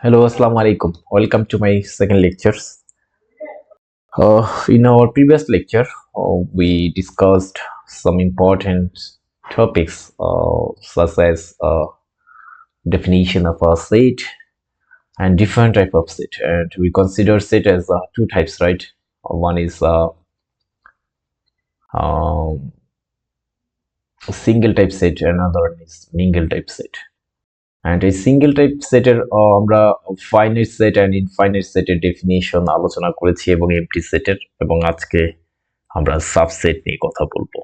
Hello, Assalamu alaikum. Welcome to my second lectures. In our previous lecture, we discussed some important topics such as definition of a set and different type of set. And we consider set as two types, right? One is um, single type set, another one is mingle type set. And এই single type সেটের আমরা finite set and infinite সেটের definition আলোচনা করেছি এবং MT সেটের, এবং আজকে আমরা সাবসেট নিয়ে কথা বলবো।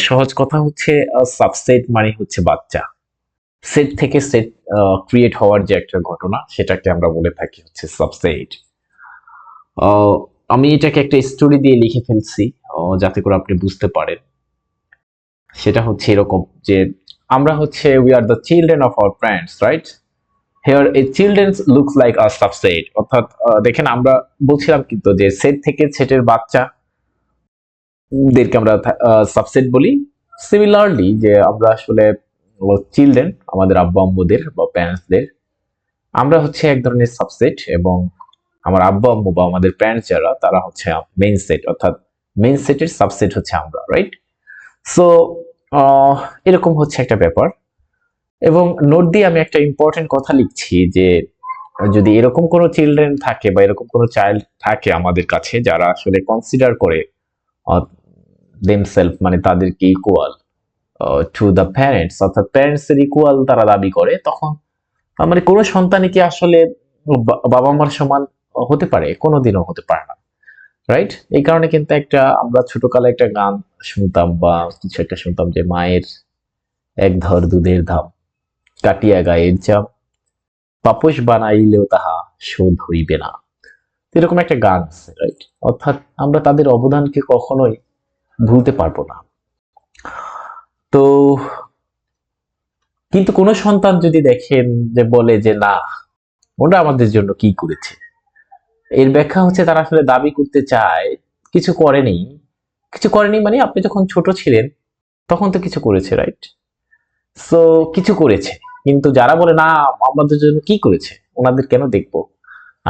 সহজ কথা হচ্ছে সাবসেট মানে হচ্ছে বাচ্চা। সেট থেকে সেট ক্রিয়েট হওয়ার যে একটা ঘটনা, সেটাকে আমরা বলে থাকি হচ্ছে সাবসেট। আমি এটাকে একটা স্টোরি দিয়ে লিখে ফেলছি যাতে করে আপনি বুঝতে পারেন। সেটা হচ্ছে এরকম যে আমরা হচ্ছে we are the children of our parents, right? Here a children looks like a subset, অর্থাৎ দেখেন আমরা বলছিলাম কিন্তু যে সেট থেকে সেটের বাচ্চা দেরকে আমরা সাবসেট বলি। সিমিলারলি যে আমরা আসলে চিলড্রেন আমাদের আব্বা আম্মুদের বা প্যারেন্টসদের, আমরা হচ্ছে এক ধরনের সাবসেট, এবং আমার আব্বা আম্মু বা আমাদের প্যারেন্টস যারা, তারা হচ্ছে মেইন সেট, অর্থাৎ মেইন সেটের সাবসেট হচ্ছে আমরা, রাইট? সো এরকম হচ্ছে একটা ব্যাপার। এবং নোট দিয়ে আমি একটা ইম্পর্টেন্ট কথা লিখছি যে যদি এরকম কোনো চিলড্রেন থাকে বা এরকম কোনো চাইল্ড থাকে আমাদের কাছে যারা আসলে কনসিডার করে দেমসেলফ, মানে তাদেরকে ইকুয়াল টু দ্য প্যারেন্টস, অর্থাৎ প্যারেন্টস এর ইকুয়াল তারা দাবি করে, তখন মানে কোনো সন্তানই কি আসলে বাবা মার সমান হতে পারে? কোনোদিনও হতে পারে না, রাইট? এই কারণে কিন্তু একটা আমরা ছোটকালে একটা গান শুনতাম বা কিছু একটা শুনতাম যে মায়ের এক ধর দুধের ধাম, কাটিয়া গায়ের চাপ, পাপোশ বানাইলেও তাহা শোধ হইবে না। এরকম একটা গান আছে, রাইট? অর্থাৎ আমরা তাদের অবদানকে কখনোই ভুলতে পারবো না। তো কিন্তু কোন সন্তান যদি দেখেন যে বলে যে না, ওরা আমাদের জন্য কি করেছে, এর ব্যাখ্যা হচ্ছে তারা আসলে দাবি করতে চায় কিছু করেনি। কিছু করেনি মানে আপনি যখন ছোট ছিলেন তখন তো কিছু করেছে, রাইট? সো কিছু করেছে, কিন্তু যারা বলে না আমাদের জন্য কি করেছে, ওনাদের কেন দেখবো,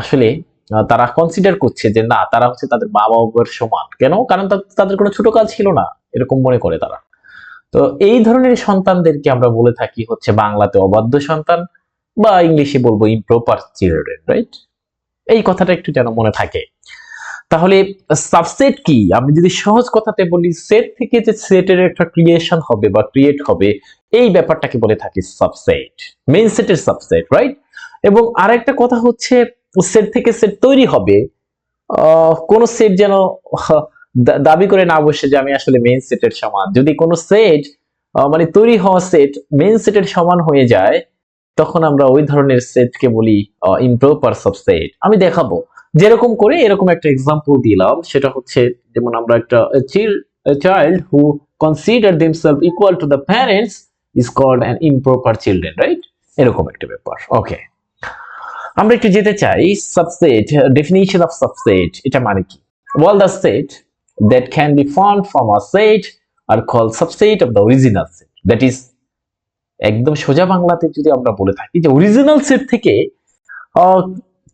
আসলে তারা কনসিডার করছে যে না, তারা হচ্ছে তাদের মা বাবার সমান। কেন? কারণ তাদের কোনো ছোট কাজ ছিল না, এরকম মনে করে তারা। তো এই ধরনের সন্তানদেরকে আমরা বলে থাকি হচ্ছে বাংলাতে অবাধ্য সন্তান, বা ইংলিশে বলবো ইমপ্রপার চিলড্রেন, রাইট? এই কথাটা একটু যেন মনে থাকে। তাহলে সাবসেট কি? আমি যদি সহজ কথাতে বলি, সেট থেকে যে সেটের একটা ক্রিয়েশন হবে বা ক্রিয়েট হবে, এই ব্যাপারটাকে বলে থাকি সাবসেট, মেইন সেটের সাবসেট, রাইট? এবং আরেকটা কথা হচ্ছে সেট থেকে সেট তৈরি হবে, কোন সেট যেন দাবি করে না বসে যে আমি আসলে মেইন সেটের সমান। যদি কোন সেট মানে তৈরি হওয়া সেট মেইন সেটের সমান হয়ে যায়, তখন আমরা ওই ধরনের সেটকে বলি ইমপ্রপার সাবসেট। আমি দেখাবো যেরকম করে, এরকম একটা এক্সাম্পল দিলাম। সেটা হচ্ছে যেমন আমরা একটা child who consider themselves equal to the parents is called an improper children, right? এরকম একটা ব্যাপার। ওকে, আমরা একটু যেতে চাই সাবসেট, ডেফিনিশন অফ সাবসেট এটা মানে কি। All the set that can be formed from a set are called subset of the original set. That is, একদম সোজা বাংলাতে যদি আমরা বলে থাকি যে অরিজিনাল সেট থেকে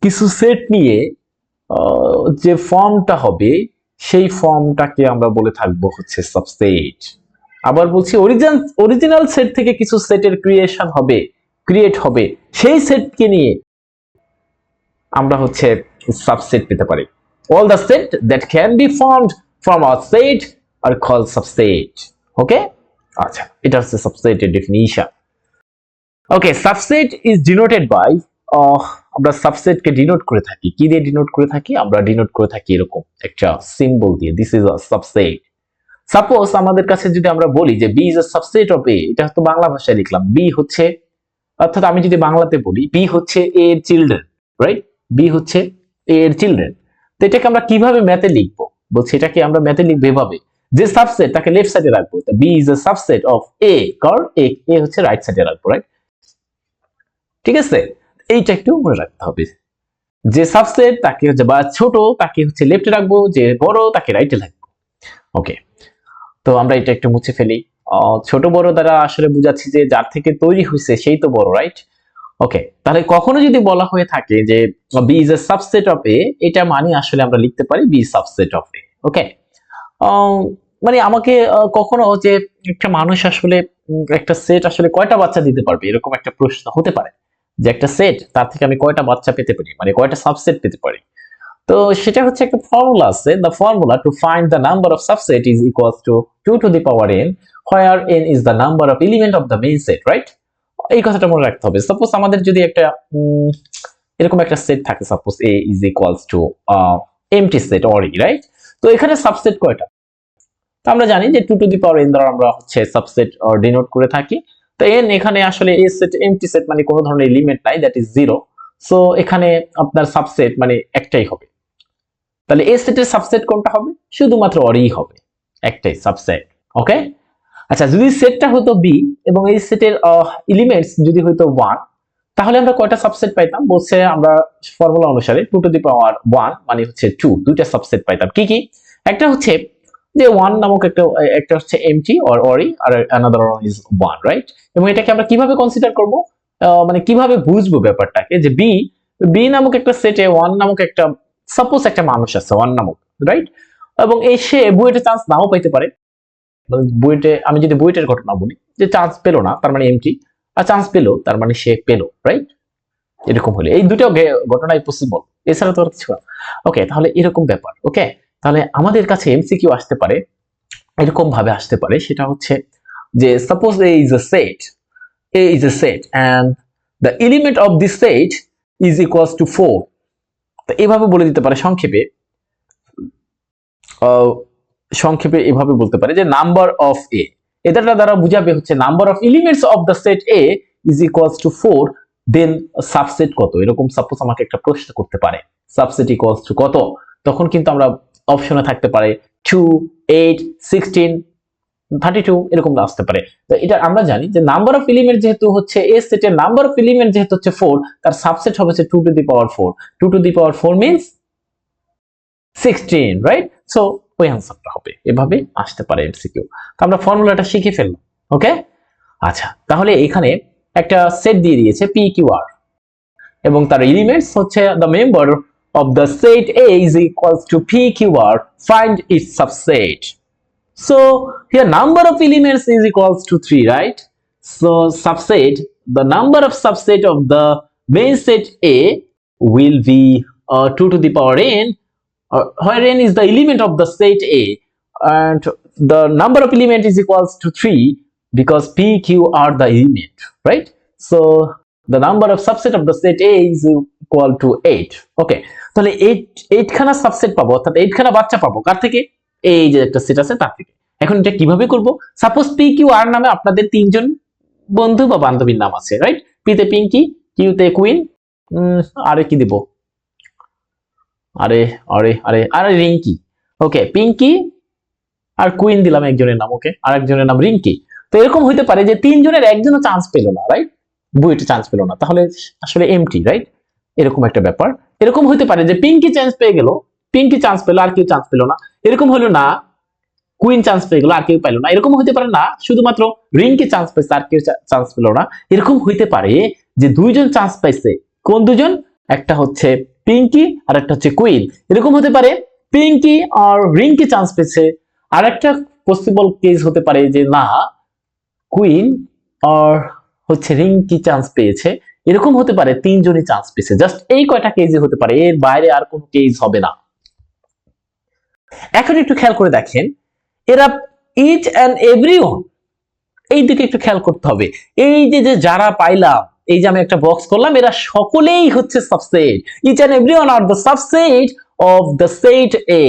কিছু সেট নিয়ে যে ফর্মটা হবে, সেই ফর্মটাকে আমরা বলে থাকবো হচ্ছে সাবসেট। আবার বলছি, অরিজিনাল সেট থেকে কিছু সেটের ক্রিয়েশন হবে, ক্রিয়েট হবে, সেই সেটকে নিয়ে আমরা হচ্ছে সাবসেট পেতে পারি। All the set that can be formed from a set are called subset. ওকে, আচ্ছা, এটা হচ্ছে সাবসেটের definition. Okay, subset is denoted by, আমরা সাবসেটকে ডিনোট করে থাকি কি দিয়ে? ডিনোট করে থাকি, আমরা ডিনোট করে থাকি এরকম একটা সিম্বল দিয়ে, this is a subset. Suppose আমাদের কাছে যদি আমরা বলি যে B is a subset of A, এটা তো বাংলা ভাষায় লিখলাম, বি হচ্ছে, অর্থাৎ আমি যদি বাংলাতে বলি বি হচ্ছে এ এর চিলড্রেন, রাইট? বি হচ্ছে এ এর চিলড্রেন। তো এটাকে আমরা কিভাবে ম্যাথে লিখবো? বলছি এটাকে আমরা ম্যাথে লিখবো এভাবে, যে সাবসেট তাকে লেফট সাইডে রাখবো, B is a subset of A, কারণ এ হচ্ছে রাইট সাইডে রাখবো, রাইট? ঠিক আছে, এইটা একটু মনে রাখতে হবে। যে সাবসেট তাকে হচ্ছে বা ছোট তাকে হচ্ছে লেফটে রাখবো, যে বড় তাকে রাইটে রাখবো। ওকে, তো আমরা এটা একটু মুছে ফেলি। ছোট বড় দ্বারা আসলে বুঝাচ্ছি যে যার থেকে তৈরি হয়েছে সেই তো বড়, রাইট? ওকে, তাহলে কখনো যদি বলা হয়ে থাকে যে B is a subset of A, এটা মানে আসলে আমরা লিখতে পারি B subset of A. Okay, মানে আমাকে কখনো যে একটা মানুষ আসলে একটা সেট আসলে কয়টা বাচ্চা দিতে পারবে, এরকম একটা প্রশ্ন হতে পারে যে একটা সেট তার থেকে আমি কয়টা বাচ্চা পেতে পারি, মানে কয়টা সাবসেট পেতে পারি। তো সেটা হচ্ছে একটা ফর্মুলা আছে, the formula to find the number of subset is equals to 2 to the power n, where n is the number of element of the main set, right? এই কথাটা মনে রাখতে হবে। সাপোজ আমাদের যদি একটা এরকম একটা সেট থাকে, suppose a is equals to empty set or e, right? তো এখানে সাবসেট কয়টা? তো আমরা জানি যে 2 টু দি পাওয়ার n দ্বারা আমরা হচ্ছে সাবসেট ডিনোট করে থাকি। তো n এখানে আসলে a সেট এমটি সেট মানে কোনো ধরনের এলিমেন্ট নাই, দ্যাট ইজ 0। সো এখানে আপনার সাবসেট মানে একটাই হবে। তাহলে a সেটের সাবসেট কোনটা হবে? শুধুমাত্র অরই হবে, একটাই সাবসেট। ওকে, আচ্ছা, যদি সেটটা হতো b এবং এই সেটের এলিমেন্টস যদি হতো 1, তাহলে আমরা কয়টা সাবসেট পাইতাম? বলছে আমরা ফর্মুলা অনুসারে 2 টু দি পাওয়ার 1 মানে হচ্ছে 2, দুইটা সাবসেট পাইতাম। কি কি? একটা হচ্ছে যে 1 নামক একটা হচ্ছে MT or Ori, R another one is 1, right? এবং এটাকে আমরা কিভাবে কনসিডার করব, মানে কিভাবে বুঝবো ব্যাপারটাকে, যে বি নামক একটা সেটে 1 নামক একটা সাপোজ একটা মানুষ আছে 1 নামক, রাইট? এবং এই সে বুয়েটে চান্স নাও পাইতে পারে। বুয়েটে আমি যদি বুয়েটের ঘটনা বলি, যে চান্স পেলো না তার মানে এমটি, আর চান্স পেলো তার মানে সে পেলো, রাইট? এরকম হলে এই দুটো ঘটনাই পসিবল, এছাড়া তো আর কিছু না। ওকে, তাহলে এরকম ব্যাপার। ওকে, তাহলে আমাদের কাছে এমসিকিউ আসতে পারে, এরকম ভাবে আসতে পারে, সেটা হচ্ছে যে suppose a is a set, and the element of this set is equals to 4। তো এইভাবে বলে দিতে পারে সংক্ষেপে এভাবে বলতে পারে যে নাম্বার অফ a, এটা দ্বারা বুঝাবে হচ্ছে number of elements of the set a is equals to 4, then subset কত, এরকম সাপোজ আমাকে একটা প্রশ্ন করতে পারে, সাবসেট ইকুয়ালস টু কত। তখন কিন্তু আমরা অপশনে থাকতে পারে 2, 8, 16, 32 এরকম আসতে পারে। তো এটা আমরা জানি যে নাম্বার অফ এলিমেন্ট যেহেতু হচ্ছে a সেটের নাম্বার অফ এলিমেন্ট যেহেতু হচ্ছে 4, তার সাবসেট হবে 2 to the power 4। 2 to the power 4 means 16, right? So ওই आंसरটা হবে, এভাবে আসতে পারে এমসিকিউ। তো আমরা ফর্মুলাটা শিখে ফেললাম। ওকে, আচ্ছা, তাহলে এখানে একটা সেট দিয়ে দিয়েছে PQR এবং তার এলিমেন্টস হচ্ছে the member of the set A is equals to PQR, find its subset. So here number of elements is equals to 3, right? So subset, the number of subset of the main set A will be 2 to the power n, where n is the element of the set A, and the number of element is equals to 3 because P, Q are the element, right? So the number of subset of the set A is equal to 8. Okay, তাহলে 8 খানা subset পাবো, অর্থাৎ 8 খানা বাচ্চা পাবো কার থেকে? এই যে একটা সেট আছে তার থেকে। এখন এটা কিভাবে করব? সাপোজ পি কিউ আর নামে আপনাদের তিনজন বন্ধু বা বান্ধবীর নাম আছে, রাইট? পি তে পিঙ্কি, কিউ তে কুইন, আরে কি দিব, আরে আরে আরে আরে রিঙ্কি। ওকে, পিঙ্কি আর কুইন দিলাম একজনের নাম, ওকে, আর একজনের নাম রিঙ্কি। তো এরকম হইতে পারে যে তিনজনের একজনও চান্স পেল না, রাইট? বুয়েটে চান্স পেল না, তাহলে আসলে এমটি, রাইট? এরকম একটা ব্যাপার। এরকম হইতে পারে যে পিঙ্কি চান্স পেয়ে গেল, পিঙ্কি চান্স পেল আর কেউ চান্স পেল না, এরকম হলো না। কুইন চান্স পেয়ে গেল আর কেউ পাইল না, এরকম হইতে পারে না। শুধুমাত্র রিঙ্কি চান্স পাইছে আর কেউ চান্স পেল না, এরকম হইতে পারে যে দুইজন চান্স পাইছে। কোন দুজন? একটা হচ্ছে পিঙ্কি আর একটা হচ্ছে কুইন। এরকম হতে পারে পিঙ্কি আর রিঙ্কি চান্স পেয়েছে। আর একটা পসিবল কেস হতে পারে যে না, কুইন আর হচ্ছে রিঙ্কি চান্স পেয়েছে। এরকম হতে পারে তিনজনই চান্স পেয়েছে। জাস্ট এই কয়টা কেসই হতে পারে, এর বাইরে আর কোনো কেস হবে না। এখন একটু খেয়াল করে দেখেন, এরা ইচ এন্ড এভরিওয়ান, এই দিকে একটু খেয়াল করতে হবে। এই যে যারা পাইলাম, এই যে আমি একটা বক্স করলাম, এরা সকলেই হচ্ছে subset. Each and everyone are the subset of the set A.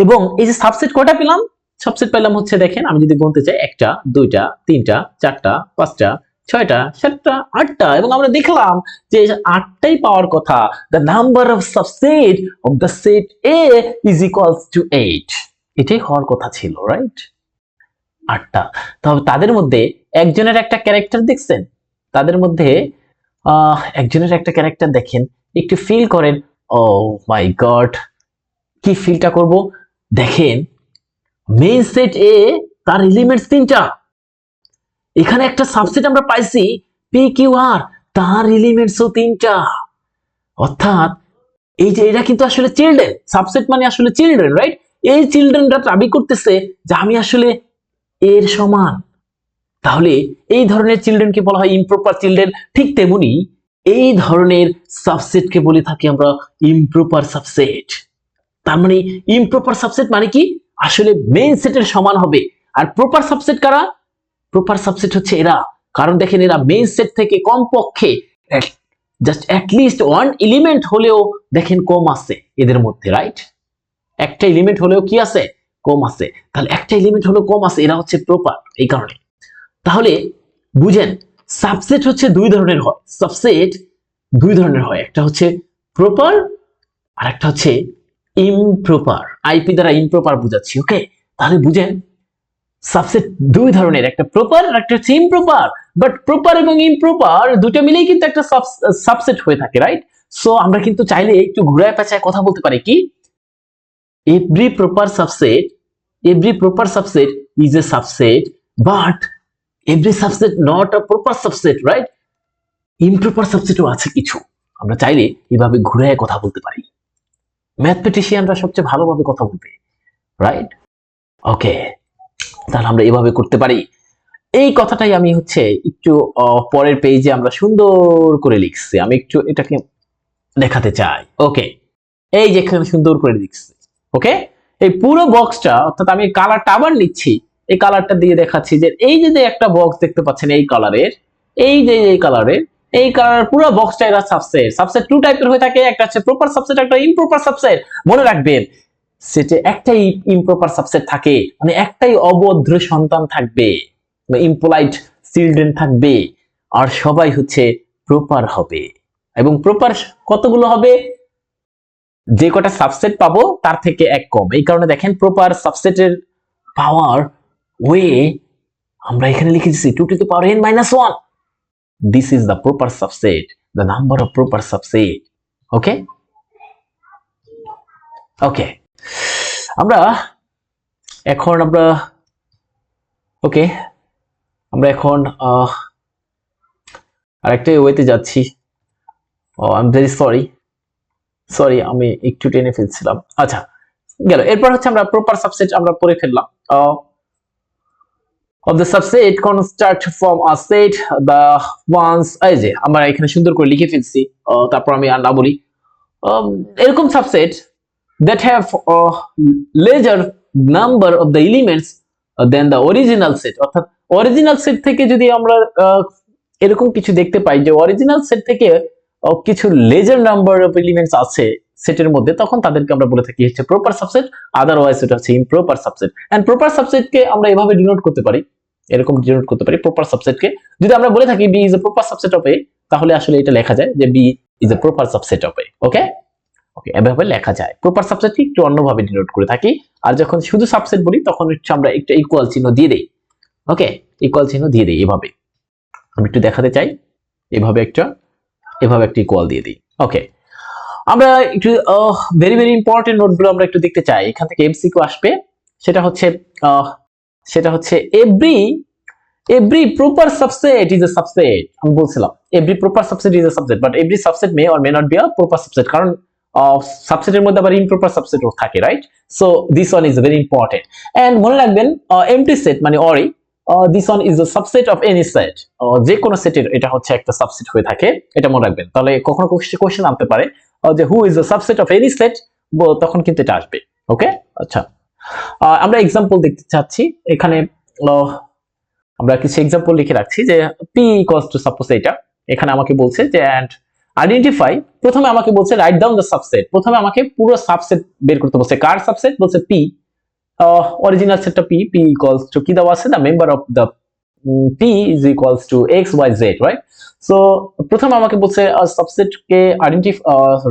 এবং এই যে সাবসেট কয়টা পেলাম? সাবসেট পেলাম হচ্ছে, দেখেন আমি যদি গুনতে চাই, একটা, দুইটা, তিনটা, চারটা, পাঁচটা, ছয়টা, সাতটা, আটটা, এবং আমরা দেখলাম যে আটটাই পাওয়ার কথা। The number of subset of the set A is equals two 8। এটাই হওয়ার কথা ছিল, রাইট? আটটা। তবে তাদের মধ্যে একজনের একটা ক্যারেক্টার দেখছেন, তাদের মধ্যে একজনের একটা ক্যারেক্টার দেখেন, একটু ফিল করেন। ও মাই গড, কি ফিলটা করব? দেখেন মেইন সেট এ তার এলিমেন্টস 3টা, এখানে একটা সাবসেট আমরা পাইছি পি কিউ আর তার এলিমেন্টসও 3টা। অর্থাৎ এই যে এরা কিন্তু আসলে চিলড্রেন, সাবসেট মানে আসলে চিলড্রেন, রাইট? এই চিলড্রেনরা দাবি করতেছে যে আমি আসলে এর সমান। তাহলে এই ধরনের চিলড্রেনকে বলা হয় ইমপ্রপার চিলড্রেন। ঠিক তেমনি এই ধরনের সাবসেটকে বলে থাকি আমরা ইমপ্রপার সাবসেট। তার মানে ইমপ্রপার সাবসেট মানে কি, আসলে মেইন সেটের সমান হবে। আর প্রপার সাবসেট কারা? প্রপার সাবসেট হচ্ছে এরা, কারণ দেখেন এরা মেইন সেট থেকে কমপক্ষে জাস্ট অ্যাটলিস্ট ওয়ান এলিমেন্ট হলেও দেখেন কম আছে এদের মধ্যে, রাইট? একটা এলিমেন্ট হলেও কি আছে, কম আছে। তাহলে একটা এলিমেন্ট হলেও কম আছে, এরা হচ্ছে প্রপার এই কারণে। তাহলে বুঝেন সাবসেট হচ্ছে দুই ধরনের হয়, সাবসেট দুই ধরনের হয়, একটা হচ্ছে প্রপার আর একটা হচ্ছে ইমপ্রপার। আইপি দ্বারা ইমপ্রপার বুঝাচ্ছি, ওকে? তাহলে বুঝেন সাবসেট দুই ধরনের, একটা প্রপার আর একটা হচ্ছে ইমপ্রপার। বাট প্রপার এবং ইমপ্রপার দুটো মিলেই কিন্তু একটা সাবসেট হয়ে থাকে, রাইট? সো আমরা কিন্তু চাইলে একটু ঘুরায় পেঁচায় কথা বলতে পারি কি, every proper subset is a subset, but every subset not a proper subset, right? improper subsetও আছে কিছু, আমরা চাইলে এভাবে ঘুরে কথা বলতে পারি। ম্যাথমেটিশিয়ানরা সবচেয়ে ভালোভাবে কথা বলবে, রাইট? ওকে, তাহলে আমরা এভাবে করতে পারি। এই কথাটাই আমি হচ্ছে একটু পরের পেজে আমরা সুন্দর করে লিখছি, আমি একটু এটাকে দেখাতে চাই। ওকে, এই যে এখানে সুন্দর করে লিখছি, ওকে? এই পুরো বক্সটা, অর্থাৎ আমি কালারটা আবার নিচ্ছি, এই কালারটা দিয়ে দেখাচ্ছি যে এই যে একটা বক্স দেখতে পাচ্ছেন এই কালারের, এই যে এই কালারের, এই কালারের পুরো বক্সটা এরা সাবসেট। সাবসেট টু টাইপের হয়ে থাকে, একটা হচ্ছে প্রপার সাবসেট, একটা ইমপ্রপার সাবসেট। মনে রাখবেন সেটে একটাই ইমপ্রপার সাবসেট থাকে, মানে একটাই অবৈধ সন্তান থাকবে, ইম্পোলাইট চিলড্রেন থাকবে, আর সবাই হচ্ছে প্রপার হবে। এবং প্রপার কতগুলো হবে, যে কটা সাবসেট পাবো তার থেকে এক কম। এই কারণে দেখেন প্রপার সাবসেটের পাওয়ার ওয়ে আমরা এখানে লিখে দিচ্ছি 2 to the power n minus 1. This is the proper subset, the number of proper subset. Okay? Okay. আমরা এখন আরেকটা ওয়েতে যাচ্ছি। আই এম ভেরি সরি, আমি একটু টেনে ফেলছিলাম। আচ্ছা, গেল। এরপর হচ্ছে আমরা প্রপার সাবসেট আমরা পড়ে ফেললাম। of the subset construct from a set the ones, এই যে আমরা এখানে সুন্দর করে লিখে ফেলছি। তারপর আমি আর না বলি, এরকম subset that have a larger number of the elements than the original set, অর্থাৎ অরিজিনাল সেট থেকে যদি আমরা এরকম কিছু দেখতে পাই যে অরিজিনাল সেট থেকে কিছু লেজার নাম্বার অফ এলিমেন্টস আছে সেটের মধ্যে, তখন তাদেরকে আমরা বলে থাকি হচ্ছে প্রপার সাবসেট, আদারওয়াইজ এটা হচ্ছে ইমপ্রপার সাবসেট। এন্ড প্রপার সাবসেটকে আমরা এভাবে ডিনোট করতে পারি, এরকম ডিনোট করতে পারি প্রপার সাবসেটকে। যদি আমরা বলে থাকি B is a proper subset of A, তাহলে আসলে এটা লেখা যায় যে B is a proper subset of A. Okay, এভাবে লেখা যায়। প্রপার সাবসেটকে একটু অন্যভাবে ডিনোট করে থাকি, আর যখন শুধু সাবসেট বলি তখন হচ্ছে আমরা একটা ইকুয়াল চিহ্ন দিয়ে দেই। ওকে, ইকুয়াল চিহ্ন দিয়ে দেই এভাবে। আমি একটু দেখাতে চাই, এভাবে একটা ইকুয়াল দিয়ে দিই। ওকে, আমরা একটু ভেরি ভেরি ইম্পর্টেন্ট নোটগুলো আমরা একটু দেখতে চাই। এখান থেকে এমসিকিউ আসবে, সেটা হচ্ছে every proper subset is a subset. আমি বলছিলাম every proper subset is a subset, but every subset may or may not be a proper subset, কারণ সাবসেটের মধ্যে আবার ইমপ্রপার সাবসেটও থাকে, right? So this one is very important. And মনে রাখবেন empty set মানে অরি, this one is a subset of any set. যে কোনো সেটের এটা হচ্ছে একটা সাবসেট হয়ে থাকে, এটা মনে রাখবেন। তাহলে কখনো কোশ্চেন আনতে পারে যে who is a subset of any set, তখন কিন্তু এটা আসবে। ওকে, আচ্ছা, আমরা এক্সাম্পল দেখতে চাচ্ছি। এখানে আমরা কিছু এক্সাম্পল লিখে রাখছি যে পি ইকুয়ালস টু, সাপোজ এটা এখানে আমাকে বলছে যে এন্ড আইডেন্টিফাই, প্রথমে আমাকে বলছে রাইট ডাউন দ্য সাবসেট, প্রথমে আমাকে পুরো সাবসেট বের করতে বলছে। কার সাবসেট? বলছে পি, অরিজিনাল সেটটা পি ইকুয়ালস টু কি দেওয়া আছে, the member of the P is equals to X Y Z, right? So প্রথমে আমাকে বলছে সাবসেটকে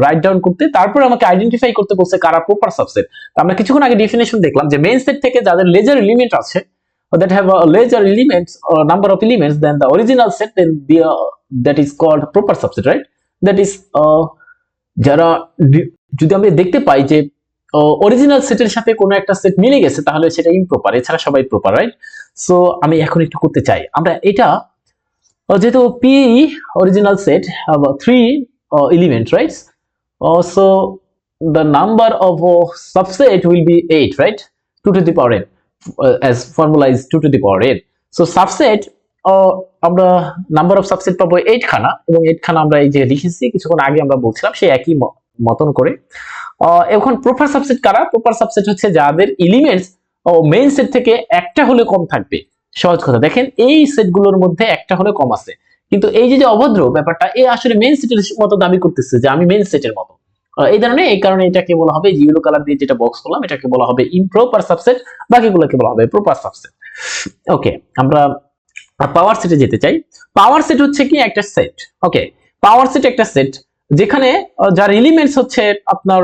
রাইট ডাউন করতে, তারপর আমাকে আইডেন্টিফাই করতে বলছে কারা প্রপার সাবসেট। তো আমরা কিছুক্ষণ আগে ডেফিনেশন দেখলাম যে মেইন সেট থেকে যাদের লেজার এলিমেন্ট আছে, that have a larger elements or number of elements than the original set, then that is called proper subset, right? That is যারা যদি আমরা দেখতে পাই যে অরিজিনাল সেটের সাথে কোনো একটা সেট মিলে গেছে, তাহলে সেটা ইমপ্রপার, এছাড়া সবাই প্রপার, রাইট? সো আমি এখন একটু করতে চাই, আমরা এটা যেহেতু P original set three element right, so the number of subset will be 8, right? 2 to the power n, as formula is 2 to the power n. So subset আমরা নাম্বার অফ সাবসেট পাবো 8 খানা, এবং 8 খানা আমরা এই যে লিখেছি কিছুক্ষণ আগে আমরা বলছিলাম সেই একই মতন করে। এখন প্রপার সাবসেট কারা? প্রপার সাবসেট হচ্ছে যাদের এলিমেন্টস মেইন সেট থেকে একটা হলে কম থাকবে। সহজ কথা, দেখেন এই সেটগুলোর মধ্যে একটা হলে কম আছে, কিন্তু এই যে অভদ্র ব্যাপারটা, এ আসলে মেইন সেটের মতো দাবি করতেছে যে আমি মেইন সেটের মতো। এই কারণে এটাকে বলা হবে ইয়েলো কালার দিয়ে যেটা বক্স করলাম, এটাকে বলা হবে ইমপ্রপার সাবসেট, বাকিগুলোকে বলা হবে প্রপার সাবসেট। ওকে, আমরা পাওয়ার সেটে যেতে চাই। পাওয়ার সেট হচ্ছে কি একটা সেট। ওকে, পাওয়ার সেট একটা সেট যেখানে যার এলিমেন্টস হচ্ছে আপনার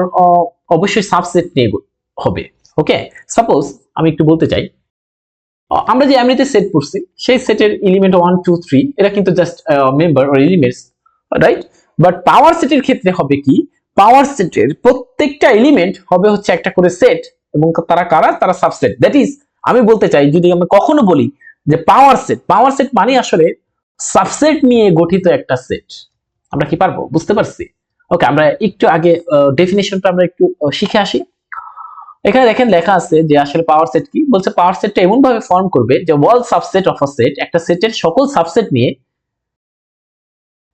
অবশ্যই সাবসেট নিয়ে হবে। ওকে, সাপোজ আমি একটু বলতে চাই, আমরা যে এমনিতে সেট পড়ছি সেই সেটের এলিমেন্ট 1 2 3 এরা কিন্তু just member or elements, right? But power সেটের ক্ষেত্রে হবে কি, পাওয়ার সেটের প্রত্যেকটা এলিমেন্ট হবে হচ্ছে একটা করে সেট, এবং তারা কারা? তারা সাবসেট। দ্যাট ইজ, আমি বলতে চাই যদি আমরা কখনো বলি যে পাওয়ার সেট মানে আসলে সাবসেট নিয়ে গঠিত একটা সেট। আমরা কি পারবো? বুঝতে পারছি? ওকে, আমরা একটু আগে ডেফিনিশনটা আমরা একটু শিখে আসি। এখানে দেখেন লেখা আছে যে আসলে পাওয়ার সেট কি বলছে। পাওয়ার সেটটা এমন ভাবে ফর্ম করবে যে all subset of a set, একটা সেটের সকল সাবসেট নিয়ে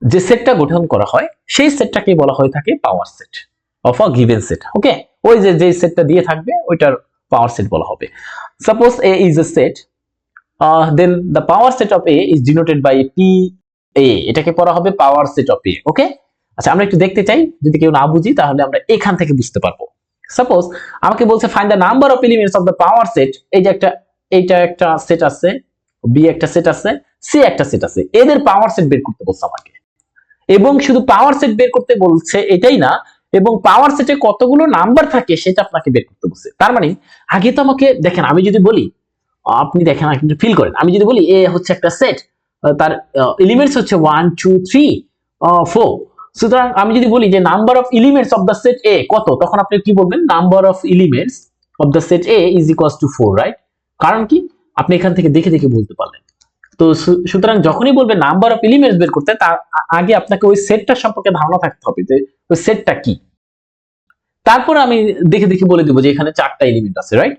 যে সেটটা গঠন করা হয় সেই সেটটাকে বলা হয়ে থাকে power set of a given set. Okay, ওই যে সেটটা দিয়ে থাকবে ওইটার পাওয়ার সেট বলা হবে। Suppose A is a set, then the power set of A is denoted by PA, এটাকে পড়া হবে পাওয়ার সেট অফ A। ওকে, আচ্ছা আমরা একটু দেখতে চাই, যদি কেউ না বুঝি তাহলে আমরা এখান থেকে বুঝতে পারবো। সাপোজ আমাকে বলছে find the number of elements of the power set, এই যে এইটা একটা সেট আছে, বি একটা সেট আছে, সি একটা সেট আছে, এদের পাওয়ার সেট বের করতে বলছে আমাকে। এবং শুধু পাওয়ার সেট বের করতে বলছে এটাই না, এবং পাওয়ার সেটে কতগুলো নাম্বার থাকে সেটা আপনাকে বের করতে বলছে। তার মানে আগে তো আমাকে দেখেন, আমি যদি বলি, আপনি দেখেন একটু ফিল করেন, আমি যদি বলি এ হচ্ছে একটা সেট, তার এলিমেন্টস হচ্ছে 1 2 3 4, সুতরাং আমি যদি বলি যে number of elements of the set A কত, তখন আপনি কি বলবেন? Number of elements of the set A is equals to 4, right? কারণ কি, আপনি এখান থেকে দেখে দেখে বলতে পারলেন। তো সুতরাং যখনই বলবে নাম্বার অফ এলিমেন্টস বের করতে, তার আগে আপনাকে ওই সেটটা সম্পর্কে ধারণা থাকতে হবে যে ওই সেটটা কি। তারপর আমি দেখে দেখে বলে দিব যে এখানে 4টা এলিমেন্ট আছে, রাইট?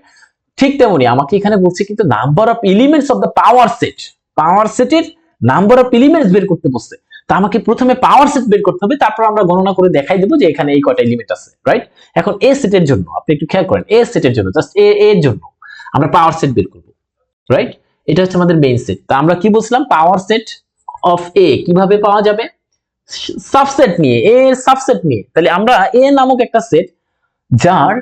ঠিক তেমনি আমাকে এখানে বলছে কিন্তু number of elements of the power set, power সেটের নাম্বার অফ এলিমেন্টস বের করতে বলছে। তা আমাকে প্রথমে পাওয়ার সেট বের করতে হবে, তারপর আমরা গণনা করে দেখাই দেব যে এখানে এই কয়টা এলিমেন্ট আছে, রাইট? এখন এ সেটের জন্য আপনি একটু খেয়াল করেন, এ সেটের জন্য জাস্ট এর জন্য আমরা পাওয়ার সেট বের করব, রাইট? এটা হচ্ছে আমাদের মেইন সেট। তা আমরা কি বলছিলাম? পাওয়ার সেট অফ এ কিভাবে পাওয়া যাবে? সাবসেট নিয়ে, এ এর সাবসেট নিয়ে। তাহলে আমরা এ নামক একটা সেট যার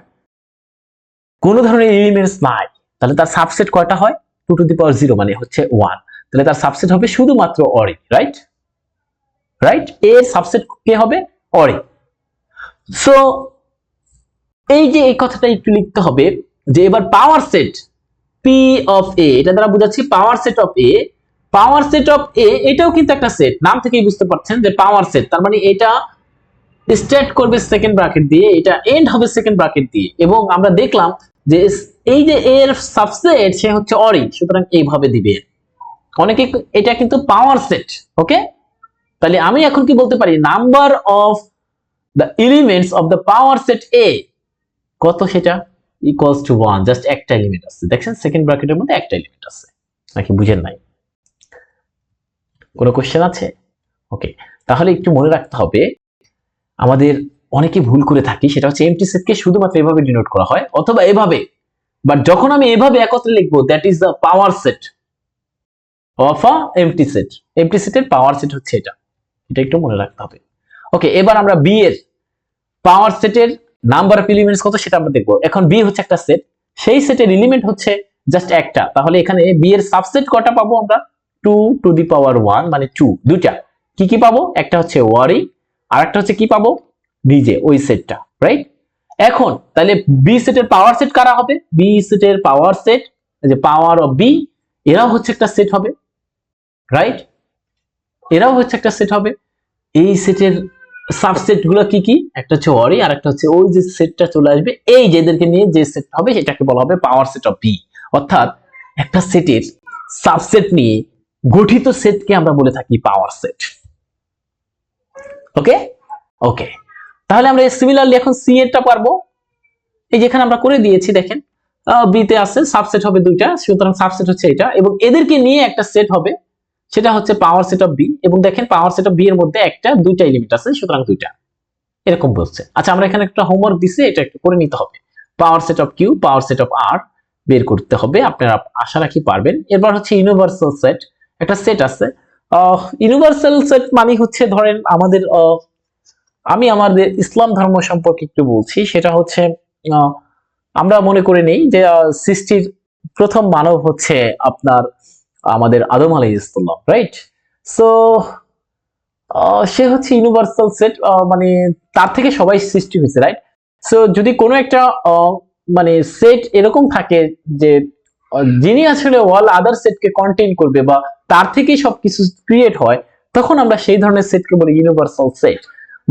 কোন ধরনের এলিমেন্টস নাই, তাহলে তার সাবসেট কয়টা হয়? 2 টু দি পাওয়ার 0 মানে হচ্ছে 1। তাহলে তার সাবসেট হবে শুধুমাত্র অরি, রাইট? রাইট, এর সাবসেট কে হবে? অরি। সো এই যে এই কথাটা একটু লিখতে হবে যে এবার power set P of A, এটা দ্বারা বোঝাচ্ছি power set of A. Power set of A এটাও কিন্তু একটা সেট, নাম থেকেই বুঝতে পারছেন যে পাওয়ার সেট, তার মানে এটা স্টার্ট করবে সেকেন্ড ব্র্যাকেট দিয়ে, এটা এন্ড হবে সেকেন্ড ব্র্যাকেট দিয়ে, এবং আমরা দেখলাম যে এই যে এর সাবসেট সে হচ্ছে অরি, সুতরাং এইভাবে দিবে। অনেকে এটা কিন্তু পাওয়ার সেট। ওকে, তাহলে আমি এখন কি বলতে পারি? Number of the elements of the power set A কত, সেটা ইকুয়ালস টু 1, জাস্ট একটা এলিমেন্ট আছে। দেখছেন সেকেন্ড ব্র্যাকেটের মধ্যে একটা এলিমেন্ট আছে, নাকি বুঝেন নাই? কোনো কোশ্চেন আছে? ওকে, তাহলে একটু মনে রাখতে হবে, আমাদের অনেকে ভুল করে থাকি, সেটা হচ্ছে এমটি সেটকে শুধুমাত্র এভাবে ডিনোট করা হয় অথবা এভাবে, বাট যখন আমি এভাবে একত্রে লিখবো that is the power set of a empty set. Empty সেটের পাওয়ার সেট হচ্ছে এটা, এটা একটু মনে রাখতে হবে। ওকে, এবার আমরা বি এর পাওয়ার সেটের নাম্বার অফ এলিমেন্টস কত সেটা আমরা দেখবো। এখন বি হচ্ছে একটা সেট, সেই সেটের এলিমেন্ট হচ্ছে জাস্ট একটা, তাহলে এখানে বি এর সাবসেট কয়টা পাবো আমরা? 2 টু দি পাওয়ার 1 মানে 2, দুইটা। কি কি পাবো? একটা হচ্ছে ওয়ারি, আর একটা হচ্ছে কি পাবো? নিজে ওই সেটটা, রাইট? এখন তাহলে বি সেটের পাওয়ার সেট কারা হবে? বি সেটের পাওয়ার সেট, যে পাওয়ার অফ বি, এরাও হচ্ছে একটা সেট হবে, রাইট? এরাও হচ্ছে একটা সেট হবে। এই সেটের সাবসেট গুলো কি কি? একটা হচ্ছে অরি, আর একটা হচ্ছে ওই যে সেটটা চলে আসবে, এই যেদেরকে নিয়ে যে সেট হবে সেটাকে বলা হবে পাওয়ার সেট অফ বি। অর্থাৎ একটা সেটের সাবসেট নিয়ে গঠিত সেটকে আমরা বলে থাকি পাওয়ার সেট। ওকে ওকে, তাহলে আমরা সিমিলারলি এখন সি এরটা পারবো। এই যেখানে আমরা করে দিয়েছি দেখেন, বি তে আছে সাবসেট হবে দুইটা, সুতরাং সাবসেট হচ্ছে এটা, এবং এদেরকে নিয়ে একটা সেট হবে, সেটা হচ্ছে পাওয়ার সেট অফ বি। এবং দেখেন পাওয়ার সেট অফ বি এর মধ্যে দুইটা এলিমেন্ট আছে, সুতরাং দুইটা, এরকম বলছে। আচ্ছা, আমরা এখানে একটা হোমওয়ার্ক দিছি, এটা একটু করে নিতে হবে। Power set of Q, power set of R বের করতে হবে, আপনারা আশা রাখি পারবেন। এরপর হচ্ছে ইউনিভার্সাল সেট, একটা সেট আছে। ইউনিভার্সাল সেট মানে হচ্ছে ধরেন আমাদের আমি আমাদের ইসলাম ধর্ম সম্পর্কে একটু বলছি, সেটা হচ্ছে আমরা মনে করে নেই যে সৃষ্টির প্রথম মানব হচ্ছে আপনার আমাদের আদম আলাইহিস সালাম, রাইট? সো সে হচ্ছে ইউনিভার্সাল সেট, মানে তার থেকে সবাই সৃষ্টি হয়েছে, রাইট? সো যদি কোনো একটা মানে সেট এরকম থাকে যে যিনি আসলে অল আদার সেটকে কন্টেইন করবে বা তার থেকেই সবকিছু ক্রিয়েট হয়, তখন আমরা সেই ধরনের সেটকে বলি ইউনিভার্সাল সেট।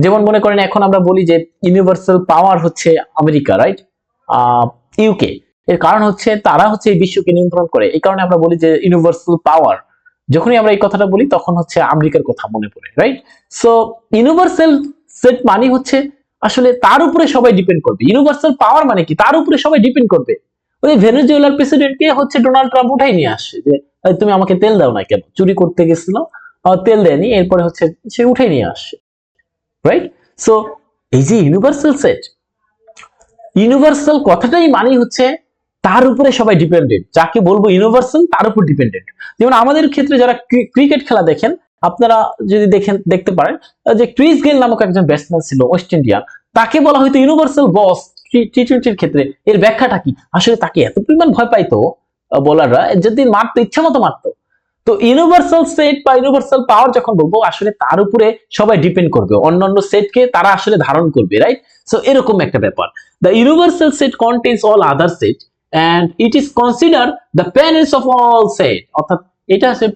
যেমন মনে করেন এখন আমরা বলি যে ইউনিভার্সাল পাওয়ার হচ্ছে আমেরিকা, রাইট? ইউকে, এর কারণ হচ্ছে তারা হচ্ছে এই বিশ্বকে নিয়ন্ত্রণ করে, এই কারণে আমরা বলি যে ইউনিভার্সাল পাওয়ার। যখনই আমরা এই কথাটা বলি তখন হচ্ছে আমেরিকার কথা মনে পড়ে, রাইট? সো ইউনিভার্সাল সেট মানে হচ্ছে আসলে তার উপরে সবাই ডিপেন্ড করবে। ইউনিভার্সাল পাওয়ার মানে কি, তার উপরে সবাই ডিপেন্ড করবে। ওই ভেনেজুয়েলার প্রেসিডেন্টকে হচ্ছে ডোনাল্ড ট্রাম্প উঠাই নিয়ে আসছে যে তুমি আমাকে তেল দাও না কেন, চুরি করতে গেছিল, তেল দেয়নি, এরপরে হচ্ছে সে উঠাই নিয়ে আসছে, রাইট? সো এই যে ইউনিভার্সাল সেট, ইউনিভার্সাল কথাটাই মানে হচ্ছে তার উপরে সবাই ডিপেন্ডেন্ট, যাকে বলবো ইউনিভার্সাল তার উপর ডিপেন্ডেন্ট। যেমন আমাদের ক্ষেত্রে যারা ক্রিকেট খেলা দেখেন, আপনারা যদি দেখতে পারেন যে ক্রিস গেল নামক একজন ব্যাটসম্যান ছিল ওয়েস্ট ইন্ডিয়ান, তাকে বলা হয়তো ইউনিভার্সাল বস টি-20-র ক্ষেত্রে। এর ব্যাখ্যাটা কি? আসলে তাকে এত পরিমাণ ভয় পাইতো বোলাররা, যদি মারতো ইচ্ছা মতো মারতো। তো ইউনিভার্সাল সেট বা ইউনিভার্সাল পাওয়ার যখন বলবো, আসলে তার উপরে সবাই ডিপেন্ড করবে, অন্যান্য সেটকে তারা আসলে ধারণ করবে, রাইট? সো এরকম একটা ব্যাপার। The universal set contains all other set and it is considered the parents of all set, অর্থাৎ এটা হচ্ছে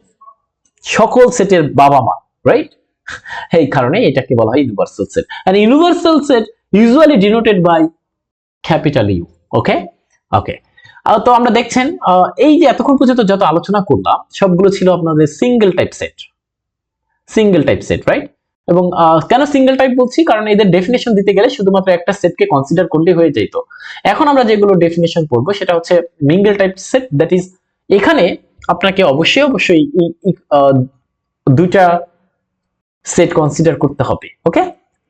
সকল সেটের বাবা মা, রাইট? এই কারণে এটাকে বলা হয় universal set. and universal set usually denoted by capital U. ওকে ওকে, তো আমরা দেখছেন এই যে এতক্ষণ পর্যন্ত যত আলোচনা করলাম সবগুলো ছিল আপনাদের single type set, single type set, right? এবং কেন সিঙ্গেল টাইপ বলছি, কারণ এদের ডেফিনেশন দিতে গেলে শুধুমাত্র একটা সেটকে কনসিডার করলে হয়ে যেত। এখন আমরা যেগুলো ডেফিনেশন পড়বো সেটা হচ্ছে mingle type set, that is এখানে আপনাকে অবশ্যই দুইটা সেট কনসিডার করতে হবে। ওকে,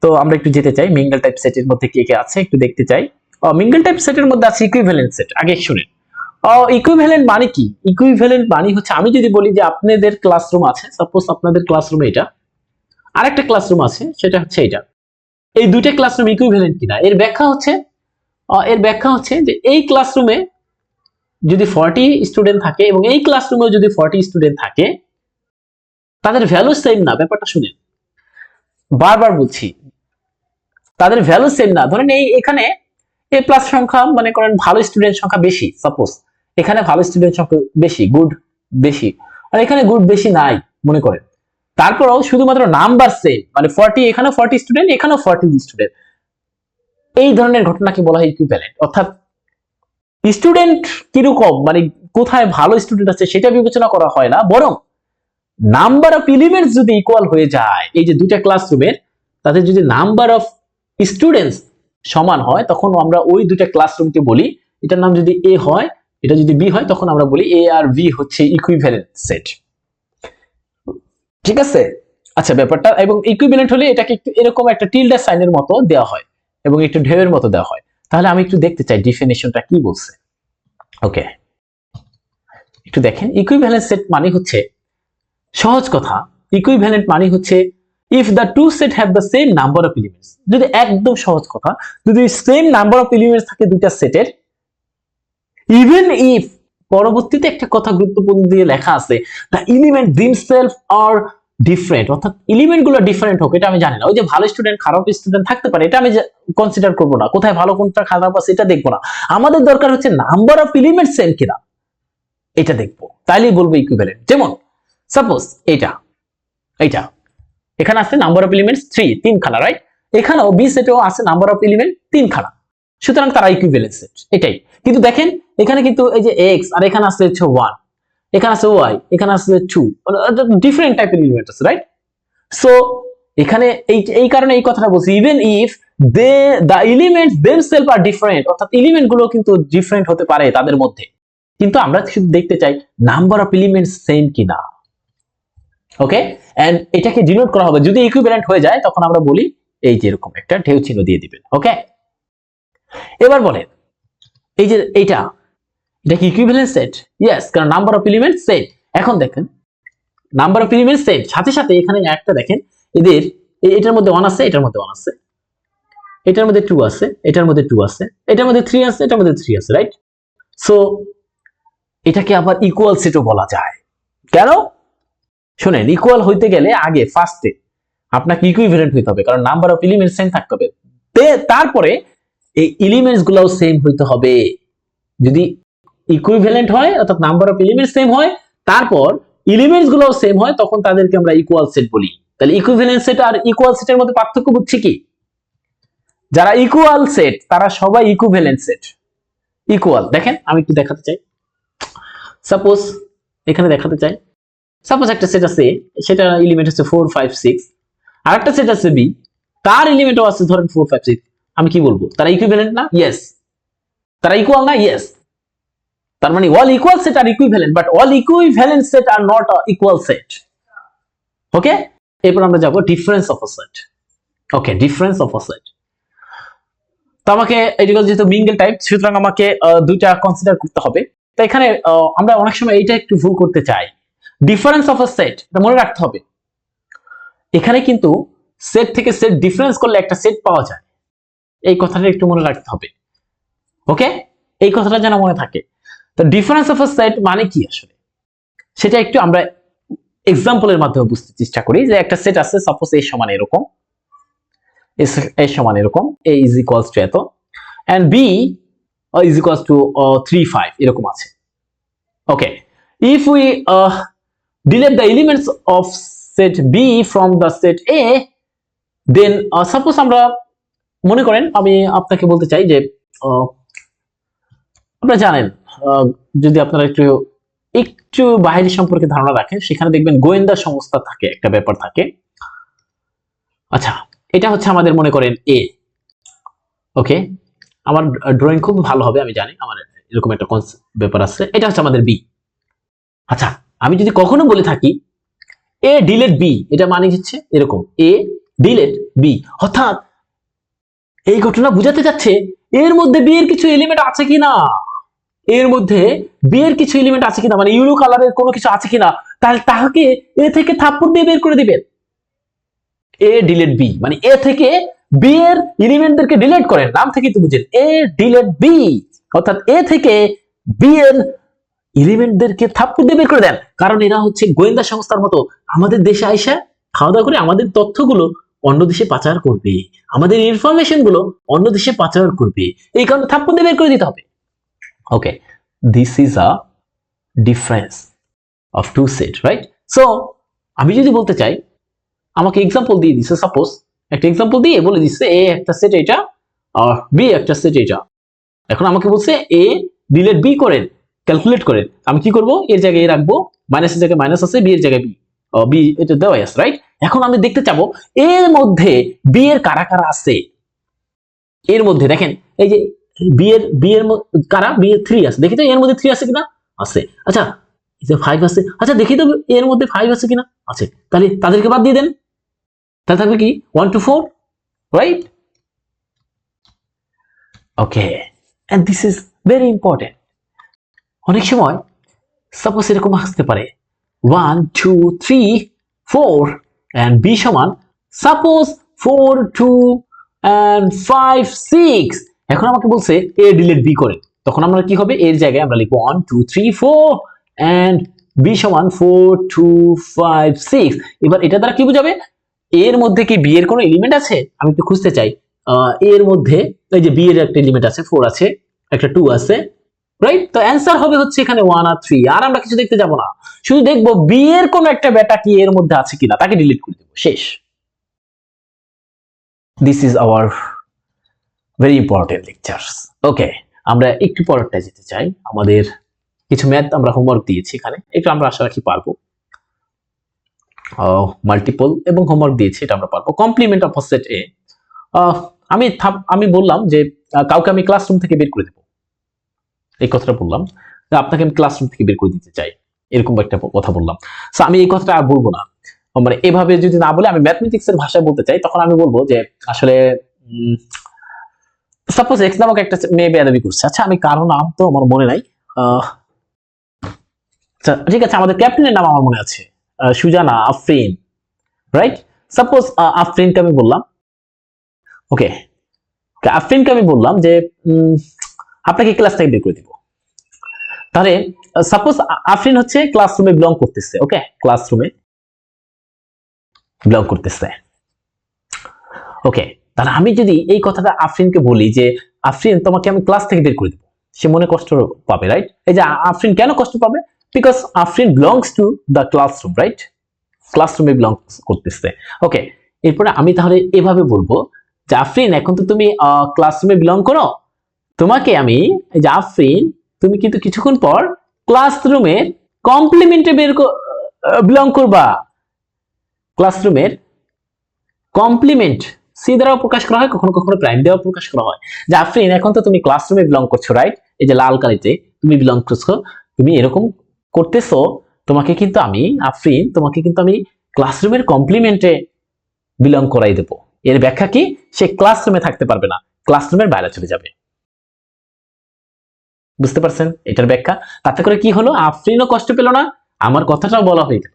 তো আমরা একটু যেতে চাই মিঙ্গেল টাইপ সেটের মধ্যে কে কে আছে একটু দেখতে চাই। মিঙ্গেল টাইপ সেটের মধ্যে আছে ইকুইভ্যালেন্ট সেট। আগে শুনেন ইকুইভ্যালেন্ট মানে কি। ইকুইভ্যালেন্ট মানে হচ্ছে, আমি যদি বলি যে আপনাদের ক্লাসরুম আছে, সাপোজ আপনাদের ক্লাসরুমে এটা, আরেকটা ক্লাসরুম আছে সেটা হচ্ছে এটা, এই দুইটা ক্লাসরুম ইকুইভ্যালেন্ট কিনা এর ব্যাখ্যা হচ্ছে যে এই ক্লাসরুমে যদি 40 স্টুডেন্ট থাকে এবং এই ক্লাসরুমেও যদি 40 স্টুডেন্ট থাকে, তাদের ভ্যালু সেম না। ব্যাপারটা শুনেন, বারবার বলছি, তাদের ভ্যালু সেম না। ধরেন এখানে এ প্লাস সংখ্যা মনে করেন ভালো স্টুডেন্ট সংখ্যা বেশি, সাপোজ এখানে ভালো স্টুডেন্ট সংখ্যা বেশি, গুড বেশি, আর এখানে গুড বেশি নাই মনে করেন, তারপরেও শুধুমাত্র নাম্বার সেম, মানে 40 এখানে 40 স্টুডেন্ট এখানেও 40 স্টুডেন্ট, এই ধরনের ঘটনাকে বলা হয় ইকুইভ্যালেন্ট। অর্থাৎ স্টুডেন্ট কিরকম, মানে কোথায় ভালো স্টুডেন্ট আছে সেটা বিবেচনা করা হয় না, বরং নাম্বার অফ এলিমেন্টস যদি ইকুয়াল হয়ে যায়, এই যে দুইটা ক্লাসরুমের তাদের যদি নাম্বার অফ স্টুডেন্টস সমান হয়, তখন আমরা ওই দুইটা ক্লাসরুমকে বলি, এটার নাম যদি এ হয় এটা যদি বি হয়, তখন আমরা বলি এ আর বি হচ্ছে ইকুইভ্যালেন্ট সেট। ঠিক আছে? আচ্ছা, ব্যাপারটা এবং ইকুইভ্যালেন্ট হলে এটাকে একটু এরকম একটা টিল্ডা সাইনের মতো দেওয়া হয় এবং একটু ঢেউয়ের মতো দেওয়া হয়। তাহলে আমি একটু দেখতে চাই ডেফিনিশনটা কি বলছে। ওকে, একটু দেখেন। ইকুইভ্যালেন্ট সেট মানে হচ্ছে, সহজ কথা, ইকুইভ্যালেন্ট মানে হচ্ছে if the two set have the same number of elements. যদি একদম সহজ কথা, যদি সেম নাম্বার অফ এলিমেন্টস থাকে দুইটা সেটের, ইভেন ইফ, পরবর্তীতে একটা কথা গুরুত্বপূর্ণ দিয়ে লেখা আছে, the element themselves are different, অর্থাৎ এলিমেন্ট গুলো ডিফারেন্ট হোক, এটা আমি জানি না। ওই যে ভালো স্টুডেন্ট খারাপ স্টুডেন্ট থাকতে পারে, এটা আমি কনসিডার করবো না, কোথায় ভালো কোনটা খারাপ আছে এটা দেখবো না, আমাদের দরকার হচ্ছে নাম্বার অফ এলিমেন্ট সেম কিনা এটা দেখবো, তাইলেই বলবো ইকুইভ্যালেন্ট। যেমন সাপোজ এইটা এখানে আছে নাম্বার অফ এলিমেন্টস 3 খানা, রাইট? এখানেও বি সেটেও আছে নাম্বার অফ এলিমেন্ট 3 খানা, সুতরাং তারা ইকুইভ্যালেন্ট সেট, এটাই। কিন্তু দেখেন এখানে কিন্তু এই যে x আর এখানে আছে হচ্ছে 1, এখানে আছে ওয়াই, এখানে আছে 2, ডিফারেন্ট টাইপের এলিমেন্ট আছে, রাইট? সো এখানে এই কারণে এই কথাটা বলছি, even if the elements themselves are different, অর্থাৎ এলিমেন্ট গুলো কিন্তু ডিফারেন্ট হতে পারে তাদের মধ্যে, কিন্তু আমরা শুধু দেখতে চাই নাম্বার অফ এলিমেন্টস সেম কিনা। ওকে, এন্ড এটাকে ডিনোট করা হবে, যদি ইকুইভ্যালেন্ট হয়ে যায় তখন আমরা বলি এই যে এরকম একটা ঢেউ চিহ্ন দিয়ে দিবেন। ওকে, এবার বলেন এই যে এটা কি ইকুইভ্যালেন্ট সেট? ইয়েস, কারণ নাম্বার অফ এলিমেন্টস সেম। এখন দেখেন নাম্বার অফ এলিমেন্টস সেম, সাথে সাথে এখানে একটা দেখেন এদের এটার মধ্যে 1 আছে, এটার মধ্যে 1 আছে, এটার মধ্যে 2 আছে, এটার মধ্যে 2 আছে, এটার মধ্যে 3 আছে, এটার মধ্যে 3 আছে, রাইট? সো এটাকে আবার ইকুয়াল সেটও বলা যায়। কেন? শুনেন, ইকুয়াল হইতে গেলে আগে ফার্স্টে আপনাকে ইকুইভ্যালেন্ট হইতে হবে, কারণ নাম্বার অফ এলিমেন্টস সেম থাকতে হবে, তারপরে এই এলিমেন্টস গুলাও সেম হইতে হবে। যদি ইকুইভ্যালেন্ট হয় অর্থাৎ নাম্বার অফ এলিমেন্টস সেম হয়, তারপর এলিমেন্টস গুলোও সেম হয়, তখন তাদেরকে আমরা ইকুয়াল সেট বলি। তাহলে ইকুইভ্যালেন্ট সেট আর ইকুয়াল সেটের মধ্যে পার্থক্য বুঝছি কি? যারা ইকুয়াল সেট তারা সবাই ইকুইভ্যালেন্ট সেট। ইকুয়াল দেখেন, আমি একটু দেখাতে চাই, সাপোজ এখানে দেখাতে চাই, সাপোজ একটা সেট আছে, সেটা এলিমেন্ট হচ্ছে 4 5 6, আর একটা সেট আছে বি, তার এলিমেন্টও আছে ধরেন 4 5 6, আমি কি বলবো? তারা ইকুইভ্যালেন্ট না? ইয়েস। তারা ইকুয়াল না? ইয়েস। তার মানে all equal set are equivalent, but all equivalent set are not equal set. Okay, এরপর আমরা যাব difference of a set. Okay, difference of a set, তো আমাকে এটা যেহেতু মিঙ্গেল টাইপ, সুতরাং আমাকে দুইটা কনসিডার করতে হবে। তো এখানে আমরা অনেক সময় এইটা একটু ভুল করতে চাই, ডিফারেন্স অফ আ সেট, এটা মনে রাখতে হবে। এখানে কিন্তু সেট থেকে সেট ডিফারেন্স করলে একটা সেট পাওয়া যায়, এই কথাটা একটু মনে রাখতে হবে। ওকে, এই কথাটা যেন মনে থাকে। তো ডিফারেন্স অফ আ সেট মানে কি আসলে, সেটা একটু আমরা এক্সাম্পলের মাধ্যমে বুঝতে চেষ্টা করি। যে একটা সেট আছে, সাপোজ এ সমান এরকম, এ সমান এরকম, এ ইজ ইকুয়ালস টু এত, and B is equals to 3 5 এরকম আছে। Okay, if we delete the elements of set B from the set A, then suppose আমরা মনে করেন, আমি আপনাকে বলতে চাই যে আপনারা জানেন, যদি আপনারা একটু একটু বাহিনী সম্পর্কে ধারণা রাখেন, সেখানে দেখবেন গোয়েন্দা সংস্থা থাকে, একটা ব্যাপার থাকে। আচ্ছা, এটা হচ্ছে আমাদের মনে করেন এ। ওকে, আমার ড্রয়িং খুব ভালো হবে আমি জানি, আমার এরকম একটা ব্যাপার আছে। এটা হচ্ছে আমাদের বি। আচ্ছা, আমি যদি কখনো বলে থাকি এ ডিলেট বি, এটা মানে হচ্ছে এরকম, এ ডিলেট বি, অর্থাৎ এই ঘটনা বুঝাতে যাচ্ছে এর মধ্যে বি এর কিছু এলিমেন্ট আছে কিনা, এর মধ্যে বি এর কিছু এলিমেন্ট আছে কিনা, মানে ইউরো কালারের কোনো কিছু আছে কিনা, তাহলে তাকে এ থেকে থাপ্পড় দিয়ে বের করে দিবেন। এ ডিলেট বি মানে এ থেকে বি এর এলিমেন্টদেরকে ডিলিট করেন, নাম থেকে তো বুঝেন, এ ডিলেট বি, অর্থাৎ এ থেকে বি এর এলিমেন্টদেরকে থাপ্পড় দিয়ে বের করে দেন, কারণ এরা হচ্ছে গোয়েন্দা সংস্থার মতো আমাদের দেশে আইসা খাওয়া দাওয়া করে আমাদের তথ্যগুলো অন্য দেশে পাচার করবে, আমাদের ইনফরমেশন গুলো অন্য দেশে পাচার করবে, এই কারণে থাপ্পড় দিয়ে বের করে দিতে হবে। Okay, this is a difference of two set, right? So আমি যদি বলতে চাই, আমাকে এক্সাম্পল দিয়ে দিছে, সাপোজ একটা এক্সাম্পল দিয়ে বলে দিচ্ছে এ একটা সেট এটা আর বি একটা সেট এটা। এখন আমাকে বলছে এ ডিলেট বি করেন, ক্যালকুলেট করেন। আমি কি করব? এর জায়গায় এ রাখবো, মাইনাসের জায়গায় মাইনাস আছে, বি এর জায়গায় বি, বি এটা দেওয়া আছে, রাইট? এখন আমি দেখতে চাবো এর মধ্যে বি এর কারা কারা আছে। এর মধ্যে দেখেন এই যে বি এর কারা, বি এর 3 আছে, দেখি তো এর মধ্যে 3 আছে কিনা, আছে। আচ্ছা, এই যে 5 আছে, আচ্ছা দেখি তো এর মধ্যে 5 আছে কিনা, আছে। তাহলে তাদেরকে বাদ দিয়ে দেন, তাহলে থাকবে কি 1 to 4, right? Okay, and this is very important. অনেক সময় সাপোজ এরকম আসতে পারে 1 2 3 4 এন্ড বি সমান সাপোজ 4 2 এন্ড 5 6। এখন আমাকে বলছে এ ডিলিট বি করেন, তখন আমরা কি হবে, এর জায়গায় আমরা লিখবো 1 2 3 4 এন্ড বি সমান 4 2 5 6। এবার এটা দ্বারা কি বোঝাবে, এর মধ্যে কি বি এর কোনো এলিমেন্ট আছে? আমি একটু খুঁজতে চাই, এর মধ্যে এই যে বি এর একটা এলিমেন্ট আছে, 4 আছে, একটা 2 আছে, রাইট? তো অ্যান্সার হবে হচ্ছে এখানে 1 আর 3, আর আমরা কিছু দেখতে যাব না, শুধু দেখবো বি এর কোন একটা বেটা কি এর মধ্যে আছে কিনা, তাকে ডিলিট করে দেব, শেষ। This is our very important lectures. Okay, আমরা একটু পরেরটা যেতে চাই, আমাদের কিছু ম্যাথ আমরা হোমওয়ার্ক দিয়েছি এখানে, একটু আমরা আশা রাখি পারবো। মাল্টিপল এবং হোমওয়ার্ক দিয়েছি, এটা আমরা পারবো। কমপ্লিমেন্ট অফ সেট এ, আমি বললাম যে কাউকে আমি ক্লাসরুম থেকে বের করে দেবো, এই কথাটা বললাম, আপনাকে আমি ক্লাসরুম থেকে বের করে দিতে চাই, এরকম একটা কথা বললাম। সো আমি এই কথাটা আর বলবো না, মানে এভাবে যদি না বলে আমি ম্যাথমেটিক্স এর ভাষায় বলতে চাই, তখন আমি বলবো যে আসলে সাপোজ এক্স নামক একটা মেয়ে বেয়াদবি করছে, আচ্ছা আমি কারো নাম তো আমার মনে নাই, ঠিক আছে আমাদের ক্যাপ্টেনের নাম আমার মনে আছে, সুজানা, আফরিন, রাইট? সাপোজ আফরিনকে আমি বললাম, ওকে আফরিনকে আমি বললাম যে আপনাকে ক্লাস থেকে বের করে দিব। তাহলে সাপোজ আফরিন হচ্ছে ক্লাসরুমে বিলং করতেছে, ওকে ক্লাসরুমে বিলং করতেছে, ওকে। তাহলে আমি যদি এই কথাটা আফরিনকে বলি যে আফরিন তোমাকে আমি ক্লাস থেকে বের করে দেবো, সে মনে কষ্ট পাবে, রাইট? এই যে আফরিন কেন কষ্ট পাবে? Because Afrin belongs to the classroom, right? ক্লাসরুমে বিলং করতেছে, ওকে। এরপরে আমি তাহলে এভাবে বলবো যে আফরিন এখন তো তুমি ক্লাসরুমে বিলং করো, তোমাকে আমি, এই যে আফরিন তুমি কিন্তু কিছুক্ষণ পর ক্লাসরুমের কমপ্লিমেন্টে বিলং করবা। ক্লাসরুমের কমপ্লিমেন্ট সি দ্বারা প্রকাশ করা হয়, কখনো কখনো প্রাইম দ্বারা প্রকাশ করা হয়। যে আফরিন এখন তো তুমি ক্লাসরুমে বিলং করছো, রাইট? এই যে লাল কালিতে তুমি বিলং করছো, তুমি এরকম করতেছো, তোমাকে কিন্তু আমি আফরিন, তোমাকে কিন্তু আমি ক্লাসরুমের কমপ্লিমেন্টে বিলং করাই দেবো। এর ব্যাখ্যা কি? সে ক্লাসরুমে থাকতে পারবে না, ক্লাসরুমের বাইরে চলে যাবে। বুঝতে পারছেন এটার ব্যাখ্যা? তাতে করে কি হলো, আফরিনও কষ্ট পেল না, আমার কথাটাও বলা হয়ে গেল।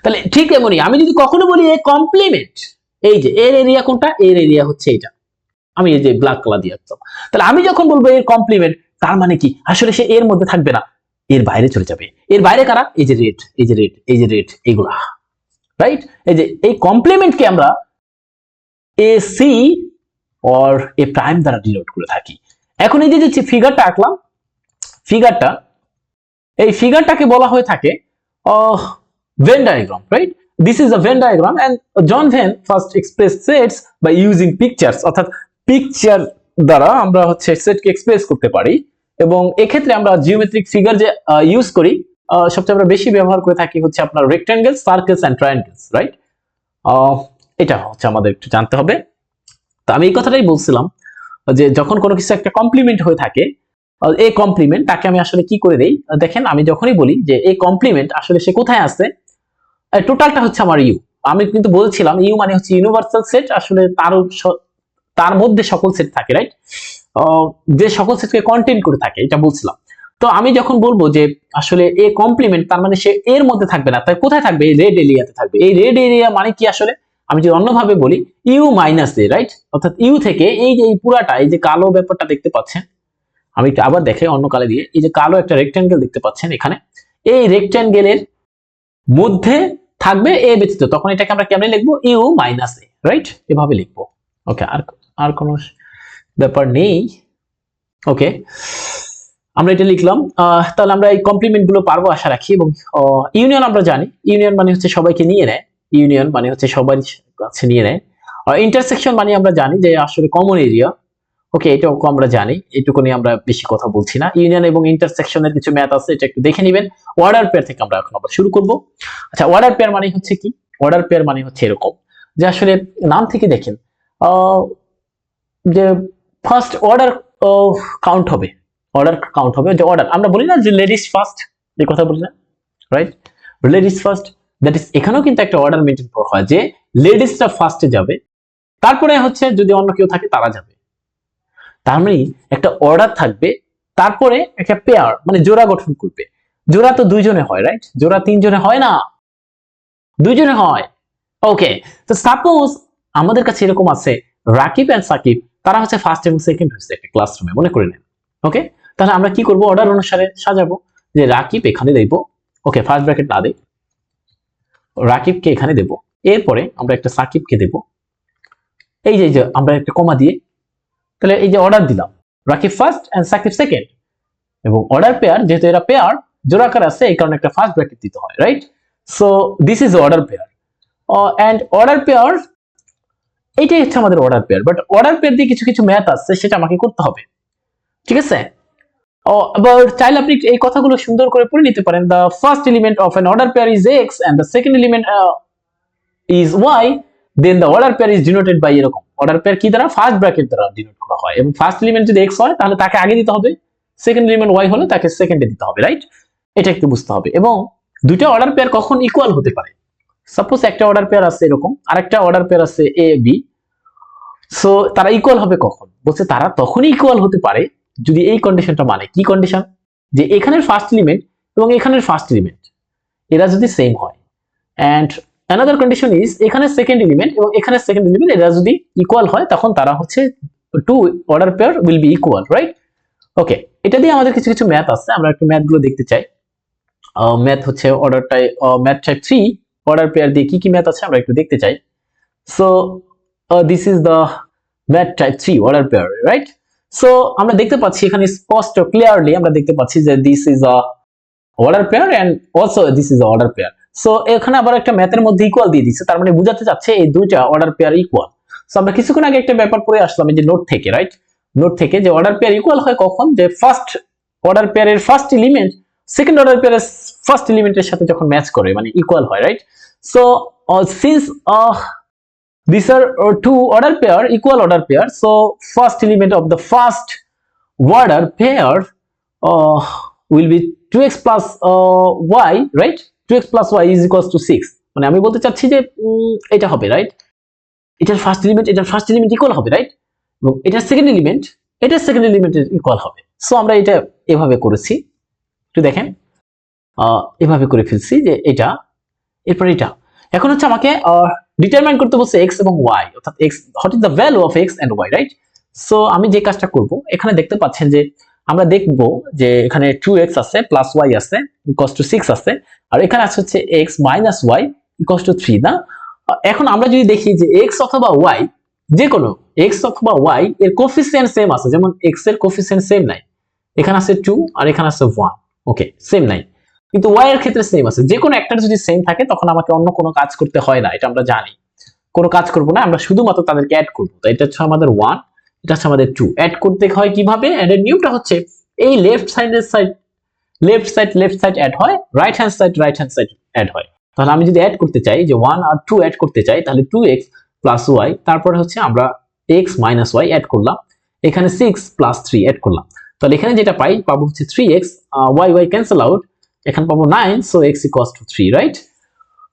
তাহলে ঠিক এমনই আমি যদি কখনো বলি এ কমপ্লিমেন্ট, এই যে এর এরিয়া কোনটা, এর এরিয়া হচ্ছে এটা, আমি এই যে ব্ল্যাক কালার দিয়ে রাখতাম, তাহলে আমি যখন বলবো এর কমপ্লিমেন্ট, তার মানে কি আসলে সে এর মধ্যে থাকবে না, এর বাইরে চলে যাবে। এর বাইরে কারা? এই যে রেড, এই যে রেড, এই যে রেড, এগুলা, রাইট? এই যে এই কমপ্লিমেন্টকে আমরা A C or A prime দ্বারা ডিনোট করে থাকি। এখন এই যে ফিগারটা আঁকলাম, ফিগারটা, এই ফিগারটাকে বলা হয়ে থাকে Venn diagram, right? This is a Venn diagram and John Venn first expressed sets by using pictures, অর্থাৎ পিকচার দ্বারা আমরা হচ্ছে সেটকে এক্সপ্রেস করতে পারি। এবং এক্ষেত্রে আমরা জিওমেট্রিক ফিগার যে ইউজ করি, সবচেয়ে আমরা বেশি ব্যবহার করে থাকি হচ্ছে আপনার rectangle, circles and triangles, right? এটা হচ্ছে আমাদের একটু জানতে হবে। তো আমি এই কথাটাই বলছিলাম যে যখন কোনো কিছু একটা কমপ্লিমেন্ট হয়ে থাকে, এই কমপ্লিমেন্ট তাকে আমি আসলে কি করে দেই, দেখেন আমি যখনই বলি যে এই কমপ্লিমেন্ট আসলে সে কোথায় আছে, টোটালটা হচ্ছে আমার ইউ। আমি কিন্তু বলছিলাম ইউ মানে হচ্ছে ইউনিভার্সাল সেট, আসলে তার মধ্যে সকল সেট থাকে, রাইট? যে সকল সেটকে কন্টেইন করে থাকে, এটা বলছিলাম। তো আমি যখন বলবো যে আসলে এ কমপ্লিমেন্ট, তার মানে সে এর মধ্যে থাকবে না, তাই কোথায় থাকবে? এই রেড এরিয়াতে থাকবে। এই রেড এরিয়া মানে কি আসলে, আমি যদি অন্যভাবে বলি ইউ মাইনাস এ, রাইট? অর্থাৎ ইউ থেকে এই যে এই পুরাটা, এই যে কালো ব্যাপারটা দেখতে পাচ্ছেন, আমি একটু আবার দেখাই অন্য কালে দিয়ে, এই যে কালো একটা রেক্ট্যাঙ্গেল দেখতে পাচ্ছেন এখানে, এই রেক্ট্যাঙ্গেলের মধ্যে থাকবে এ ব্যতীত, তখন এটাকে আমরা কেমনে লিখবো? U minus A, right? এভাবে লিখবো, ওকে। আর কোনো ব্যাপার নেই, ওকে। আমরা এটা লিখলাম। তাহলে আমরা এই কমপ্লিমেন্ট গুলো পারবো আশা রাখি। এবং ইউনিয়ন আমরা জানি, ইউনিয়ন মানে হচ্ছে সবাইকে নিয়ে নেয়, ইউনিয়ন মানে হচ্ছে সবার কাছে নিয়ে নেয়। ইন্টারসেকশন মানে আমরা জানি যে আসলে কমন এরিয়া, ওকে, এটাও আমরা জানি, এটুকু নিয়ে আমরা বেশি কথা বলছি না। ইউনিয়ন এবং ইন্টারসেকশনের কিছু ম্যাথ আছে, এটা একটু দেখে নেবেন। অর্ডার পেয়ার থেকে আমরা এখন আবার শুরু করব। আচ্ছা, অর্ডার পেয়ার মানে হচ্ছে কি? অর্ডার পেয়ার মানে হচ্ছে এরকম যে আসলে নাম থেকে দেখেন যে ফার্স্ট অর্ডার কাউন্ট হবে, অর্ডার কাউন্ট হবে, যে অর্ডার আমরা বলি না যে লেডিস ফার্স্ট, এই কথা বলি না, right? Ladies first, that is এখানেও কিন্তু একটা অর্ডার মেনটেন করা হয় যে লেডিসটা ফার্স্টে যাবে, তারপরে হচ্ছে যদি অন্য কেউ থাকে তারা যাবে। তার মানে একটা অর্ডার থাকবে, তারপরে একটা পেয়ার মানে জোড়া গঠন করবে। জোড়া তো দুইজনে হয়, রাইট? জোড়া তিনজনে হয় না, দুইজনে হয়, ওকে। তো সাপোজ আমাদের কাছে এরকম আছে রাকিব এন্ড সাকিব, তারা হচ্ছে ফার্স্ট এবং সেকেন্ড হচ্ছে একটা ক্লাসরুমে, মনে করে নেন, ওকে। তাহলে আমরা কি করব? অর্ডার অনুসারে সাজাবো, যে রাকিব এখানে দেব, ওকে, ফার্স্ট ব্র্যাকেট না দেই, রাকিবকে এখানে দেব, এরপরে আমরা একটা সাকিবকে দেব, এই যে আমরা একটা কমা দিয়ে, তাহলে এই যে অর্ডার দিলাম Rakib first and Sakib second, এবং অর্ডার পেয়ার, যেহেতু এরা পেয়ার জোড়াকার আছে, এই কারণে একটা ফার্স্ট ব্র্যাকেট দিতে হয়, right? So this is order pair and order pair, এইটাই হচ্ছে আমাদের order pair. But order pair দিয়ে কিছু কিছু ম্যাথ আছে, সেটা আমাকে করতে হবে, ঠিক আছে? আবার চাইলে আপনি এই কথাগুলো সুন্দর করে পড়ে নিতে পারেন। The first element of an order pair is x and the second element is y, then the order pair is denoted by, এরকম অর্ডার পেয়ার কি দ্বারা, ফার্স্ট ব্র্যাকেট দ্বারা ডিনোট করা হয়। এবং ফার্স্ট এলিমেন্ট যদি এক্স হয় তাহলে তাকে আগে দিতে হবে, সেকেন্ড এলিমেন্ট ওয়াই হলে তাকে সেকেন্ডে দিতে হবে, রাইট? এটা একটু বুঝতে হবে। এবং দুইটা অর্ডার পেয়ার কখন ইকুয়াল হতে পারে, সাপোজ একটা অর্ডার পেয়ার আছে এরকম, আরেকটা অর্ডার পেয়ার আছে এ বি, সো তারা ইকুয়াল হবে কখন, বলছে তারা তখনই ইকুয়াল হতে পারে যদি এই কন্ডিশনটা মানে, কি কন্ডিশন, যে এখানের ফার্স্ট এলিমেন্ট এবং এখানের ফার্স্ট এলিমেন্ট এরা যদি সেম হয়, এন্ড অ্যানাদার কন্ডিশন ইজ এখানে সেকেন্ড এলিমেন্ট এবং এখানে সেকেন্ড এলিমেন্ট এরা যদি ইকুয়াল হয়, তখন তারা হচ্ছে two order pair will be equal, right? Okay, এটা দিয়ে আমাদের কিছু কিছু ম্যাথ আছে, আমরা একটু ম্যাথ গুলো দেখতে চাই। ম্যাথ হচ্ছে order type, math type 3 order pair দিয়ে কি কি ম্যাথ আছে আমরা একটু দেখতে চাই। So this is the math type 3 order pair, right? So আমরা দেখতে পাচ্ছি এখানে স্পষ্ট ক্লিয়ারলি আমরা দেখতে পাচ্ছি যে this is a order pair and also this is a order pair. So এখানে আবার একটা ম্যাথের মধ্যে ইকুয়াল দিয়ে দিচ্ছে, তার মানে বোঝাতে চাচ্ছে এই দুইটা অর্ডার পেয়ার ইকুয়াল। সো আমরা কিছুক্ষণ আগে একটা ব্যাপার পড়ে আসলাম এই যে নোট থেকে, রাইট? নোট থেকে যে অর্ডার পেয়ার ইকুয়াল হয় কখন, যে ফার্স্ট অর্ডার পেয়ারের ফার্স্ট এলিমেন্ট সেকেন্ড অর্ডার পেয়ারের ফার্স্ট এলিমেন্টের সাথে যখন ম্যাচ করে, মানে ইকুয়াল হয়, right? So since these are two order pair, equal order pair, so first element of the first order pair will be 2x plus y, right? 2x plus y is equals to 6, মানে আমি বলতে চাচ্ছি যে এটা হবে, right? এটার first element equal হবে, right? এবং এটার সেকেন্ড এলিমেন্টের ইকুয়াল হবে। সো আমরা এটা এভাবে করেছি, একটু দেখেন, এভাবে করে ফেলছি যে এটা, এরপর এটা। এখন হচ্ছে আমাকে ডিটারমাইন করতে বলছে x এবং y, অর্থাৎ x, what is the value of x and y, right? So আমি যে কাজটা করব, এখানে দেখতে পাচ্ছেন যে আমরা দেখব যে এখানে 2x আছে প্লাস y আছে ইকুয়ালস টু 6 আছে, আর এখানে আছে হচ্ছে x minus y equals to 3 না? এখন আমরা যদি দেখি যে x অথবা y, যে কোনো x অথবা y এর কোফিসিয়েন্ট সেম আছে, যেমন x এর কোফিসিয়েন্ট সেম নাই, এখানে আছে 2 আর এখানে আছে 1, ওকে, সেম নাই, কিন্তু y এর ক্ষেত্রে সেম আছে। যে কোনো একটার যদি সেম থাকে তখন আমাকে অন্য কোনো কাজ করতে হয় না, এটা আমরা জানি। কোনো কাজ করব না, আমরা শুধুমাত্র তাদেরকে অ্যাড করব। তো এটা হচ্ছে আমাদের 1, এটা হচ্ছে আমাদের 2। অ্যাড করতে হয় কিভাবে? এর নিয়মটা হচ্ছে এই লেফট সাইড অ্যাড হয়, রাইট হ্যান্ড সাইড অ্যাড হয়। তাহলে আমি যদি অ্যাড করতে চাই যে 1 আর 2 অ্যাড করতে চাই, তাহলে 2x প্লাস y, তারপরে হচ্ছে আমরা x মাইনাস y অ্যাড করলাম, এখানে 6 প্লাস 3 অ্যাড করলাম, তাহলে এখানে যেটা পাবো হচ্ছে 3x, y ক্যান্সেল আউট, এখানে পাবো 9, so x equals to 3, right?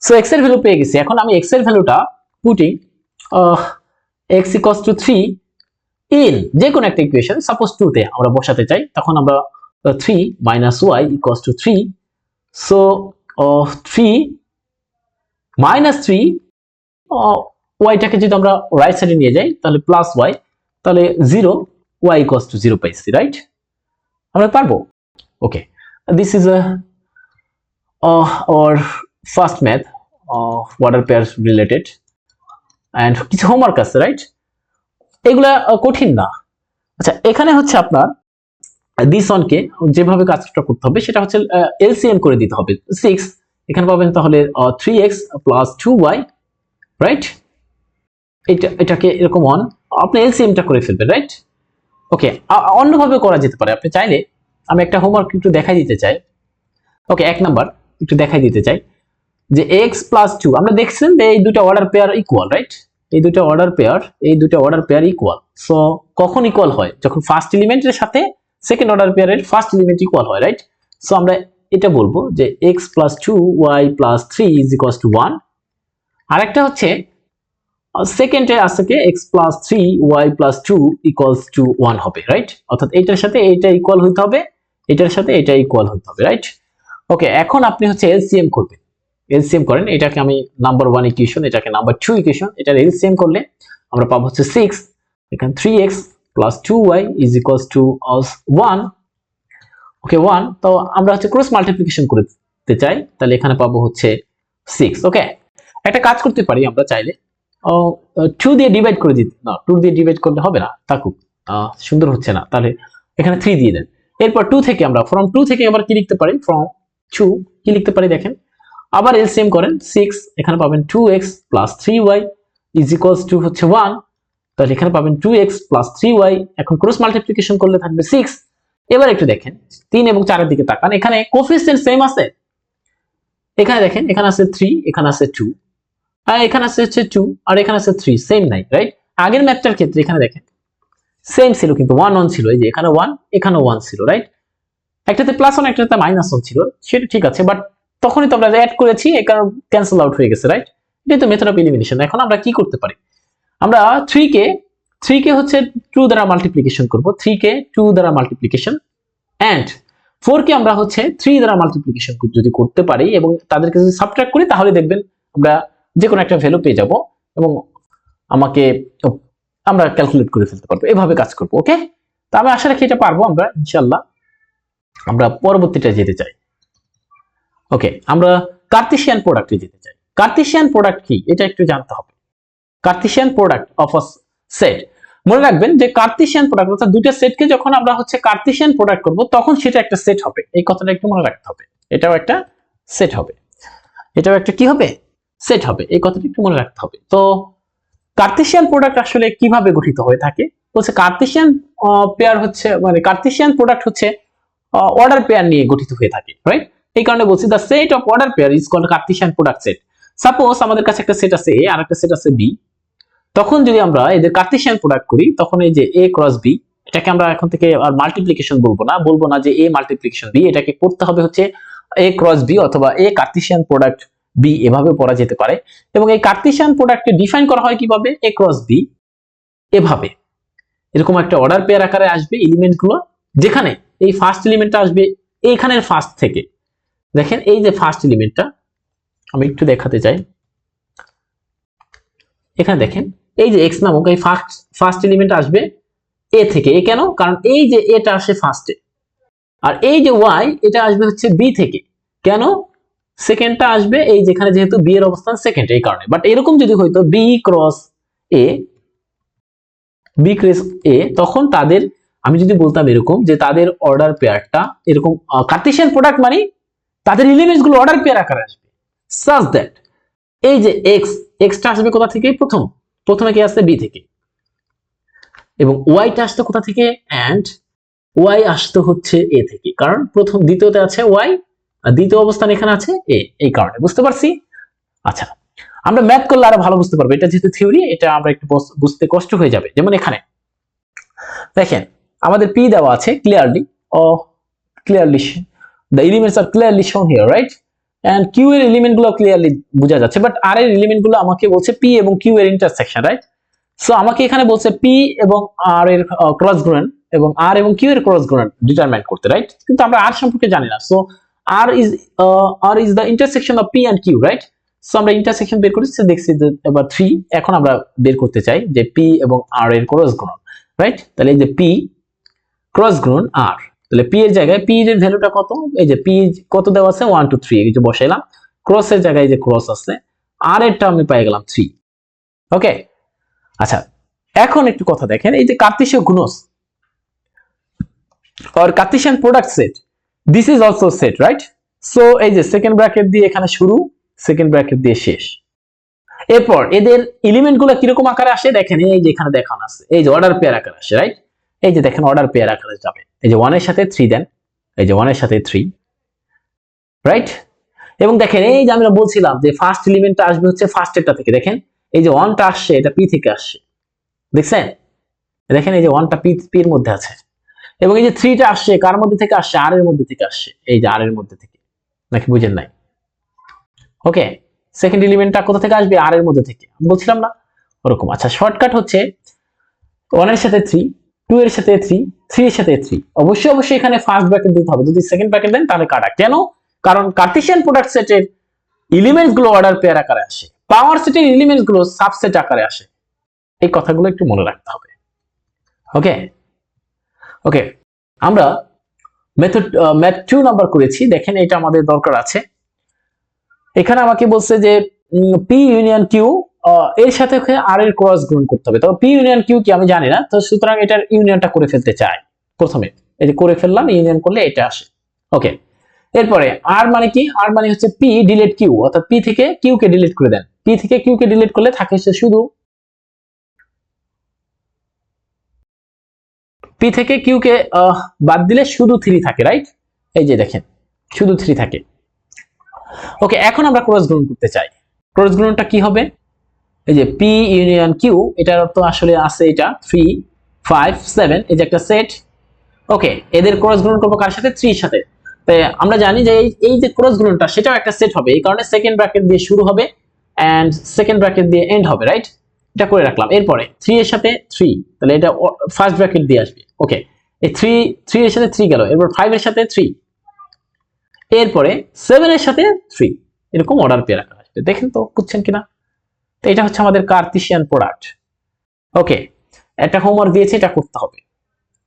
So x এর ভ্যালু পেয়ে গেছি। এখন আমি x এর ভ্যালুটা putting x equals to 3 in যে কোনো একটা ইকুয়েশন, সাপোজ 2 তে আমরা বসাতে চাই, তখন আমরা 3 minus y equals to 3, so 3 minus 3, y টাকে যদি আমরা রাইট সাইডে নিয়ে যাই তাহলে প্লাস y, তাহলে 0, y ইকুয়ালস টু 0 পাইছি, রাইট? আমরা পারবো, okay. This is or first math order pairs related, and কিছু হোমওয়ার্ক আছে, রাইট? এগুলা কঠিন না। আচ্ছা, এখানে হচ্ছে আপনার দিস ওয়ান কে যেভাবে কাজটা করতে হবে সেটা হচ্ছে এলসিএম করে দিতে হবে। 6 এখানে পাবেন তাহলে 3x প্লাস 2y, রাইট? এটাকে এরকম আপনি এলসিএমটা করে ফেলবেন, রাইট? ওকে, অন্যভাবে করা যেতে পারে, আপনি চাইলে। আমি একটা হোমওয়ার্ক একটু দেখাই দিতে চাই। ওকে, 1 নাম্বার একটু দেখাই দিতে চাই যে x প্লাস 2, আমরা দেখছেন যে এই দুটো অর্ডার পেয়ার ইকুয়াল, রাইট? এই দুটো অর্ডার পেয়ার ইকুয়াল। সো কখন ইকুয়াল হয়? যখন ফার্স্ট এলিমেন্টের সাথে সেকেন্ড অর্ডার পেয়ারের ফার্স্ট এলিমেন্ট ইকুয়াল হয়, রাইট? সো আমরা এটা বলবো যে x plus 2 y plus 3 is equals to 1। আরেকটা হচ্ছে সেকেন্ডে আছে কি x plus 3 y plus 2 equals to 1 হবে, রাইট? অর্থাৎ এইটার সাথে এইটা ইকুয়াল হইতে হবে, এটার সাথে এটা ইকুয়াল হইতে হবে, রাইট? ওকে, এখন আপনি হচ্ছে এলসিএম করবেন। এলসিএম করেন, এটাকে আমি নাম্বার 1 ইকুয়েশন, এটাকে নাম্বার 2 ইকুয়েশন, এটার এলসিএম করলে আমরা পাবো হচ্ছে 6, এখানে 3x plus 2y is equals to 1, ওকে 1। তো আমরা হচ্ছে ক্রস মাল্টিপ্লিকেশন করতে চাই, তাহলে এখানে পাবো হচ্ছে 6। ওকে, একটা কাজ করতে পারি আমরা চাইলে 2 দিয়ে ডিভাইড করে দিতে, না 2 দিয়ে ডিভাইড করলে হবে না, থাকুক, সুন্দর হচ্ছে না, তাহলে এখানে 3 দিয়ে দেন। এরপর 2 থেকে আমরা ফ্রম 2 থেকে আবার কি লিখতে পারি, ফ্রম 2 কি লিখতে পারি দেখেন, আবার এলসিএম করেন 6, এখানে পাবেন 2x plus 3y is equals two হচ্ছে 1, তাহলে এখানে পাবেন 2x প্লাস 3y, এখন ক্রস মাল্টিপ্লিকেশন করলে থাকবে 6, এবার একটু দেখেন 3 এবং 4 এর দিকে তাকান, এখানে কোফিসিয়েন্ট সেম আছে। এখানে দেখেন, এখানে আছে 3, এখানে আছে 2, আর এখানে আছে হচ্ছে 2, আর এখানে আছে 3, সেম নাই, রাইট? আগের ম্যাথটার ক্ষেত্রে এখানে দেখেন সেম ছিল, কিন্তু 1 1 ছিল, এই যে এখানে 1, এখানে 1 ছিল, রাইট? একটাতে +1 একটাতে -1 ছিল, সেটা ঠিক আছে, বাট তখনই তো আমরা অ্যাড করেছি, এই কারণে ক্যান্সেল আউট হয়ে গেছে, রাইট? এটাই তো মেথড অফ এলিমিনেশন। এখন আমরা কি করতে পারি, আমরা 3 কে হচ্ছে 2 দ্বারা মাল্টিপ্লিকেশন করব, 3 কে 2 দ্বারা মাল্টিপ্লিকেশন, এন্ড 4 কে আমরা হচ্ছে 3 দ্বারা মাল্টিপ্লিকেশন যদি করতে পারি এবং তাদেরকে যদি সাবট্রাক্ট করি, তাহলে দেখবেন আমরা যে কোনো একটা ভ্যালু পেয়ে যাব এবং আমরা ক্যালকুলেট করে ফেলতে পারবো। এভাবে কাজ করব, ওকে? তো আমি আশা রাখি এটা পারবো আমরা, ইনশাআল্লাহ। আমরা পরবর্তীটা যেতে চাই। ওকে, আমরা কার্টেসিয়ান প্রোডাক্টে যেতে চাই। কার্টেসিয়ান প্রোডাক্ট কি এটা একটু জানতে হবে। Cartesian product of a set, মনে রাখবেন যে কার্টেসিয়ান প্রোডাক্ট অর্থাৎ দুটো সেটকে যখন আমরা হচ্ছে কার্টেসিয়ান প্রোডাক্ট করব, তখন সেটা একটা সেট হবে। এই কথাটা একটু মনে রাখতে হবে। এটাও একটা সেট হবে, এটাও একটা কি হবে, সেট হবে। এই কথাটা একটু মনে রাখতে হবে। তো কার্টেসিয়ান প্রোডাক্ট আসলে কিভাবে গঠিত হয়ে থাকে, বলছে কার্টেসিয়ান পেয়ার হচ্ছে, মানে কার্টেসিয়ান প্রোডাক্ট হচ্ছে অর্ডার পেয়ার নিয়ে গঠিত হয়ে থাকে, রাইট? এই কারণে বলছি the set of order pair is called Cartesian product set. Suppose আমাদের কাছে একটা সেট আছে এ আর একটা সেট আছে বি, তখন যদি আমরা এদের কার্টেসিয়ান প্রোডাক্ট করি, তখন এই যে a ক্রস b, এটাকে আমরা এখন থেকে আর মাল্টিপ্লিকেশন বলবো না যে a মাল্টিপ্লিকেশন b, এটাকে করতে হবে হচ্ছে a ক্রস b অথবা a কার্টেসিয়ান প্রোডাক্ট b, এভাবে পড়া যেতে পারে। এবং এই কার্টেসিয়ান প্রোডাক্টকে ডিফাইন করা হয় কিভাবে, a ক্রস b এভাবে, এরকম একটা অর্ডার পেয়ার আকারে আসবে এলিমেন্ট গুলো, যেখানে এই ফার্স্ট এলিমেন্টটা আসবে এইখানের ফার্স্ট থেকে। দেখেন এই যে ফার্স্ট এলিমেন্টটা আমি একটু দেখাতে চাই, এখানে দেখেন এই যে x নামক এই ফার্স্ট এলিমেন্ট আসবে a থেকে। এ কেন, কারণ এই যে এটা আসে ফার্স্টে, আর এই যে y এটা আসবে হচ্ছে b থেকে। কেন, সেকেন্ডটা আসবে এই যেখানে, যেহেতু b এর অবস্থান সেকেন্ড, এই কারণে। বাট এরকম যদি হইতো b ক্রস a, তখন তাদের, আমি যদি বলতাম এরকম যে তাদের অর্ডার পেয়ারটা এরকম, কার্টেসিয়ান প্রোডাক্ট মানে তাদের এলিমেন্টস গুলো অর্ডার পেয়ার আকারে আসবে, সাচ দ্যাট এই যে এক্সটা আসবে কোথা থেকে, প্রথমে কি আসছে b থেকে, এবং ওয়াইটা আসতো কোথা থেকে, এন্ড ওয়াই আসতো হচ্ছে a থেকে, কারণ দ্বিতীয়তে আছে ওয়াই আর দ্বিতীয় অবস্থান এখানে আছে a, এই কারণে। বুঝতে পারছি? আচ্ছা, আমরা ম্যাথ করলে আরো ভালো বুঝতে পারবো। এটা যেহেতু থিওরি, এটা আমরা একটু বুঝতে কষ্ট হয়ে যাবে। যেমন এখানে দেখেন আমাদের p দেওয়া আছে clearly, the elements are clearly shown here, right? and q এর এলিমেন্ট গুলো ক্লিয়ারলি বোঝা যাচ্ছে, বাট r এর এলিমেন্ট গুলো আমাকে বলছে p এবং q এর ইন্টারসেকশন, রাইট? সো আমাকে এখানে বলছে p এবং r এর ক্রস গুণন এবং r এবং q এর ক্রস গুণন ডিটারমাইন করতে, রাইট? কিন্তু আমরা r সম্পর্কে জানি না। So r is the intersection of p and q, right? So আমরা ইন্টারসেকশন বের করেছি, দেখছি যে এবার 3, এখন আমরা বের করতে চাই যে p এবং r এর ক্রস গুণন, রাইট? তাহলে এই যে p ক্রস গুণন r, তাহলে p এর জায়গায় p এর ভ্যালুটা কত, এই যে p কত দেওয়া আছে 1 2 3, এই যে বসাইলাম, ক্রস এর জায়গায় যে ক্রস আছে, r এরটা আমি পেয়ে গেলাম 3। ওকে, আচ্ছা এখন একটু কথা দেখেন, এই যে কার্টেসীয় গুণজ or Cartesian product set, this is also said, right? So এই যে সেকেন্ড ব্র্যাকেট দিয়ে এখানে শুরু, সেকেন্ড ব্র্যাকেট দিয়ে শেষ। এরপর এদের এলিমেন্ট গুলো কিরকম আকারে আসে দেখেন, এই যে এখানে দেখানো আছে, এই যে অর্ডার পেয়ার আকারে আসে, রাইট? এই যে দেখেন অর্ডার পেয়ার আকারে যাবে, এই যে 1 এর সাথে 3 দেন, এই যে 1 এর সাথে 3, রাইট? এবং দেখেন এই যে আমরা বলছিলাম যে ফার্স্ট এলিমেন্টটা আসবে হচ্ছে ফার্স্ট এরটা থেকে, দেখেন এই যে 1টা আসছে এটা p থেকে আসছে, দেখছেন? দেখেন এই যে 1টা p এর মধ্যে আছে, এবং এই যে 3টা আসছে কার মধ্যে থেকে আসছে, r এর মধ্যে থেকে আসছে, এই যে r এর মধ্যে থেকে, নাকি বুঝেন নাই? ওকে, সেকেন্ড এলিমেন্টটা কোথা থেকে আসবে, r এর মধ্যে থেকে, বলছিলাম না ওরকম। আচ্ছা, শর্টকাট হচ্ছে 1 এর সাথে 3, 2 এর সাথে 3, 3 এর সাথে 3, অবশ্যই এখানে ফার্স্ট ব্র্যাকেট দিতে হবে, যদি সেকেন্ড ব্র্যাকেট দেন তাহলে কাটা। কেন, কারণ কার্টেসিয়ান প্রোডাক্ট সেটের এলিমেন্টস গুলো অর্ডার পেয়ার আকারে আসে, পাওয়ার সেটের এলিমেন্টস গুলো সাবসেট আকারে আসে। এই কথাগুলো একটু মনে রাখতে হবে। ওকে ওকে, আমরা ম্যাথ 2 নাম্বার করেছি, দেখেন এটা আমাদের দরকার আছে। এখানে আমাকে বলছে যে p ইউনিয়ন q এর সাথে r এর ক্রস গুণ করতে হবে। তবে p ইউনিয়ন q কি আমি জানি না, তো সুতরাং এটার ইউনিয়নটা করে ফেলতে চাই প্রথমে। এই যে করে ফেললাম, ইউনিয়ন করলে এটা আসে। ওকে, এরপরে r মানে কি, r মানে হচ্ছে p ডিলিট q, অর্থাৎ p থেকে q কে ডিলিট করে দেন। p থেকে q কে ডিলিট করলে থাকে শুধু p পি থেকে কিউ কে বাদ দিলে শুধু 3 থাকে, রাইট? এই যে দেখেন শুধু 3 থাকে। ওকে, এখন আমরা ক্রস গুণন করতে চাই। ক্রস গুণনটা কি হবে? এই যে পি ইউনিয়ন কিউ, এটার অর্থ আসলে আছে এটা 3 5 7, এই যে একটা সেট। ওকে, এদের ক্রস গুণন করব কার সাথে? 3 এর সাথে। তাই আমরা জানি যে এই যে ক্রস গুণনটা সেটাও একটা সেট হবে, এই কারণে সেকেন্ড ব্র্যাকেট দিয়ে শুরু হবে এন্ড সেকেন্ড ব্র্যাকেট দিয়ে এন্ড হবে, রাইট? এটা করে রাখলাম। এরপরে 3 এর সাথে 3, তাহলে এটা ফার্স্ট ব্র্যাকেট দিয়ে আসবে। ওকে, এই 3 এর সাথে 3 গেল, এরপর 5 এর সাথে 3, এরপরে 7 এর সাথে 3, এরকম অর্ডার দিয়ে রাখা আসবে। দেখেন তো বুঝছেন কিনা? তো এটা হচ্ছে আমাদের কার্তেশিয়ান প্রোডাক্ট। ওকে, একটা হোমওয়ার্ক দিয়েছে, এটা করতে হবে।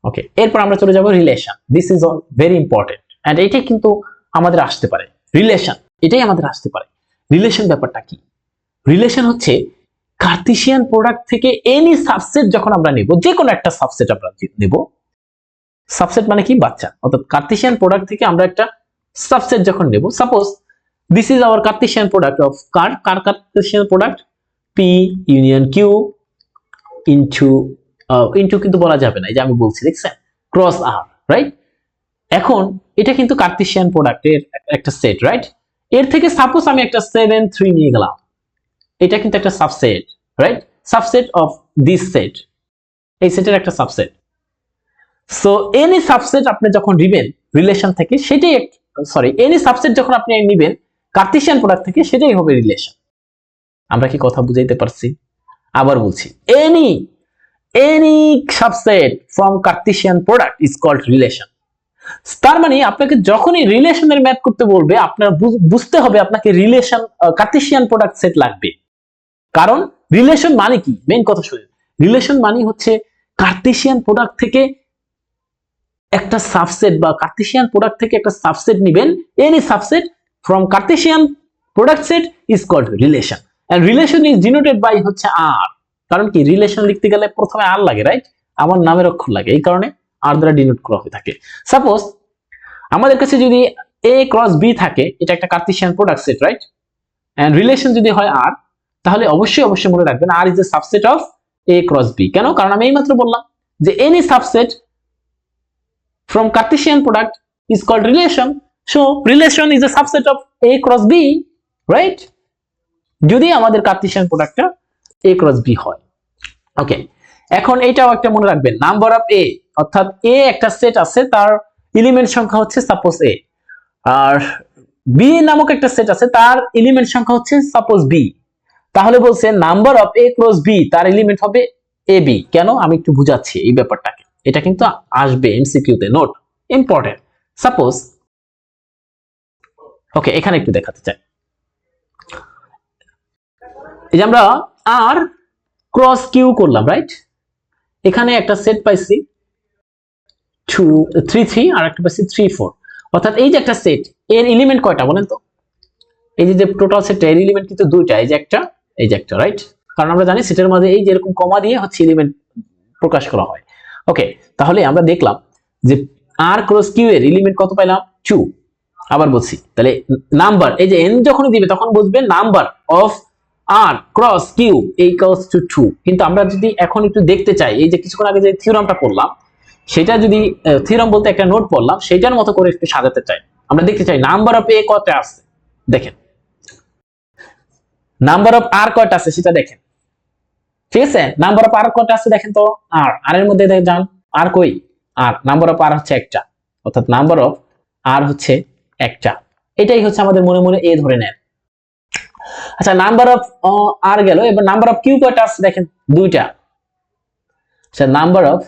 ওকে, এরপর আমরা চলে যাব relation. This is all very important and এটাই কিন্তু আমাদের আসতে পারে। রিলেশন, এটাই আমাদের আসতে পারে। রিলেশন ব্যাপারটা কি? রিলেশন হচ্ছে কার্তেশিয়ান প্রোডাক্ট থেকে এনি সাবসেট যখন আমরা নেব, যে কোনো একটা সাবসেট আমরা নেব, সাবসেট মানে কি? বাচ্চা। অর্থাৎ কার্তেশিয়ান প্রোডাক্ট থেকে আমরা একটা সাবসেট যখন নেব, suppose this is our Cartesian product of কার Cartesian product P union Q into কিন্তু বলা যাবে না, এই যে আমি বলছি, দেখছেন? Cross R, right? এখন এটা কিন্তু কার্তেশিয়ান প্রোডাক্টের একটা সেট, রাইট? এর থেকে সাপোজ আমি একটা 7 3 নিয়ে গেলাম, এটা কিন্তু একটা subset, right? Subset of this set, এই সেটের একটা সাবসেট। সো এনি সাবসেট আপনি যখন নেবেন রিলেশন থেকে, সেটাই এনি সাবসেট যখন আপনি নেবেন কার্তেশিয়ান প্রোডাক্ট থেকে, সেটাই হবে রিলেশন। আমরা কি কথা বুঝাইতে পারছি? আবার বলছি, any subset from Cartesian product is called relation. তার মানে আপনাকে যখনই রিলেশনের ম্যাথ করতে বলবে, আপনার বুঝতে হবে আপনাকে রিলেশন কার্তেশিয়ান প্রোডাক্ট সেট লাগবে। কারণ রিলেশন মানে কি? মেইন কথা শুনুন, রিলেশন মানে হচ্ছে কার্তেশিয়ান প্রোডাক্ট থেকে একটা সাবসেট বা কার্তেশিয়ান প্রোডাক্ট থেকে একটা সাবসেট নেবেন, any subset from Cartesian product set is called relation and relation is denoted by হচ্ছে আর। কারণ কি? রিলেশন লিখতে গেলে প্রথমে আর লাগে, রাইট? আমার নামের অক্ষর লাগে, এই কারণে আর দ্বারা ডিনোট করা হয়ে থাকে। সাপোজ আমাদের কাছে যদি এ ক্রস বি থাকে, এটা একটা Cartesian product set, right? And relation যদি হয় আর, তাহলে অবশ্যই মনে রাখবেন R is the subset of A cross B. কেন? কারণ আমি এইমাত্র বললাম যে any subset from Cartesian product is called relation. So relation is a subset of A cross B, right? যদি আমাদের কার্তেশিয়ান প্রোডাক্টটা A cross B হয়। ওকে, এখন এটাও একটা মনে রাখবেন, নাম্বার অফ A, অর্থাৎ A একটা সেট আছে, তার এলিমেন্ট সংখ্যা হচ্ছে সাপোজ A, আর B নামক একটা সেট আছে, তার এলিমেন্ট সংখ্যা হচ্ছে সাপোজ B। তাহলে বলছে number of A cross B, তার এলিমেন্ট হবে AB। কেন? আমি একটু বুঝাচ্ছি এই ব্যাপারটাকে, এটা কিন্তু আসবে এমসিকিউ তে, নোট ইম্পর্টেন্ট। সাপোজ ওকে, এখানে একটু দেখাতে চাই, এই যে আমরা আর ক্রস কিউ করলাম, রাইট? এখানে একটা সেট পাইছি 2 3 3 আর একটা পাইছি 3 4, অর্থাৎ এই যে একটা সেট, এর এলিমেন্ট কয়টা বলেন তো? এই যে টোটাল সেটটা, এর এলিমেন্ট কিন্তু দুইটা, এই যে একটা, রাইট? কারণ আমরা জানি সেটের মধ্যে এই যে এরকম কমা দিয়ে হচ্ছে এলিমেন্ট প্রকাশ করা হয়। ওকে, তাহলে আমরা দেখলাম যে আর ক্রস কিউ এর এলিমেন্ট কত পাইলাম? 2। আবার বলছি, তাহলে নাম্বার, এই যে এন যখন দিবে তখন বুঝবেন number of R cross Q equals to 2। কিন্তু আমরা যদি এখন একটু দেখতে চাই, এই যে কিছুক্ষণ আগে যে থিওরামটা পড়লাম, সেটা যদি থিওরাম বলতে একটা নোট পড়লাম, সেটার মতো করে একটু সাজাতে চাই, আমরা দেখতে চাই নাম্বার অফ এ কত আছে, দেখেন নাম্বার অফ আর কয়টা আছে সেটা দেখেন, ঠিক আছে? নাম্বার অফ আর কয়টা আছে দেখেন তো, আর এর মধ্যে যান, আর কই? আর নাম্বার অফ আর হচ্ছে একটা, অর্থাৎ নাম্বার অফ আর হচ্ছে একটা। এটাই হচ্ছে আমাদের মনে এ ধরে নেন। আচ্ছা, নাম্বার অফ আর গেল, এবার নাম্বার অফ কিউ কয়টা আছে দেখেন? দুইটা। আচ্ছা, নাম্বার অফ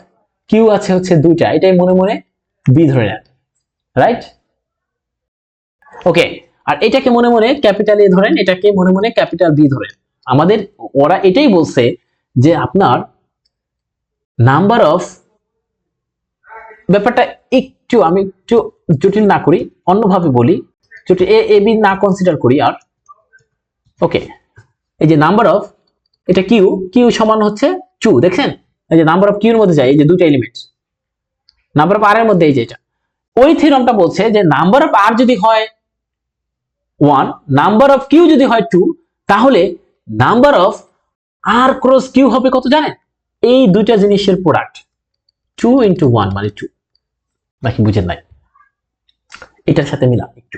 কিউ আছে হচ্ছে দুইটা, এটাই মনে বি ধরে নেন, রাইট? ওকে, আর এটাকে মনে ক্যাপিটাল এ ধরেন, এটাকে মনে ক্যাপিটাল বি ধরেন। আমাদের ওরা এটাই বলছে যে আপনার নাম্বার অফ, ব্যাপারটা আমি একটু জটিল না করি, অন্যভাবে বলি, জটিল এ বি না কনসিডার করি আর। ওকে, এই যে নাম্বার অফ, এটা কিউ সমান হচ্ছে 2, দেখেন? এই যে নাম্বার অফ কিউ এর মধ্যে যায় এই যে দুটো এলিমেন্ট, নাম্বার অফ আর এর মধ্যে এই যে এটা। ওই থিওরামটা বলছে যে নাম্বার অফ আর যদি হয় 1, নাম্বার অফ কিউ যদি হয় 2, তাহলে number of R cross Q হবে কত জানেন? এই দুইটা জিনিসের প্রোডাক্ট, 2 ইন্টু 1 মানে 2, নাকি বুঝেন নাই? এটার সাথে মিলান একটু,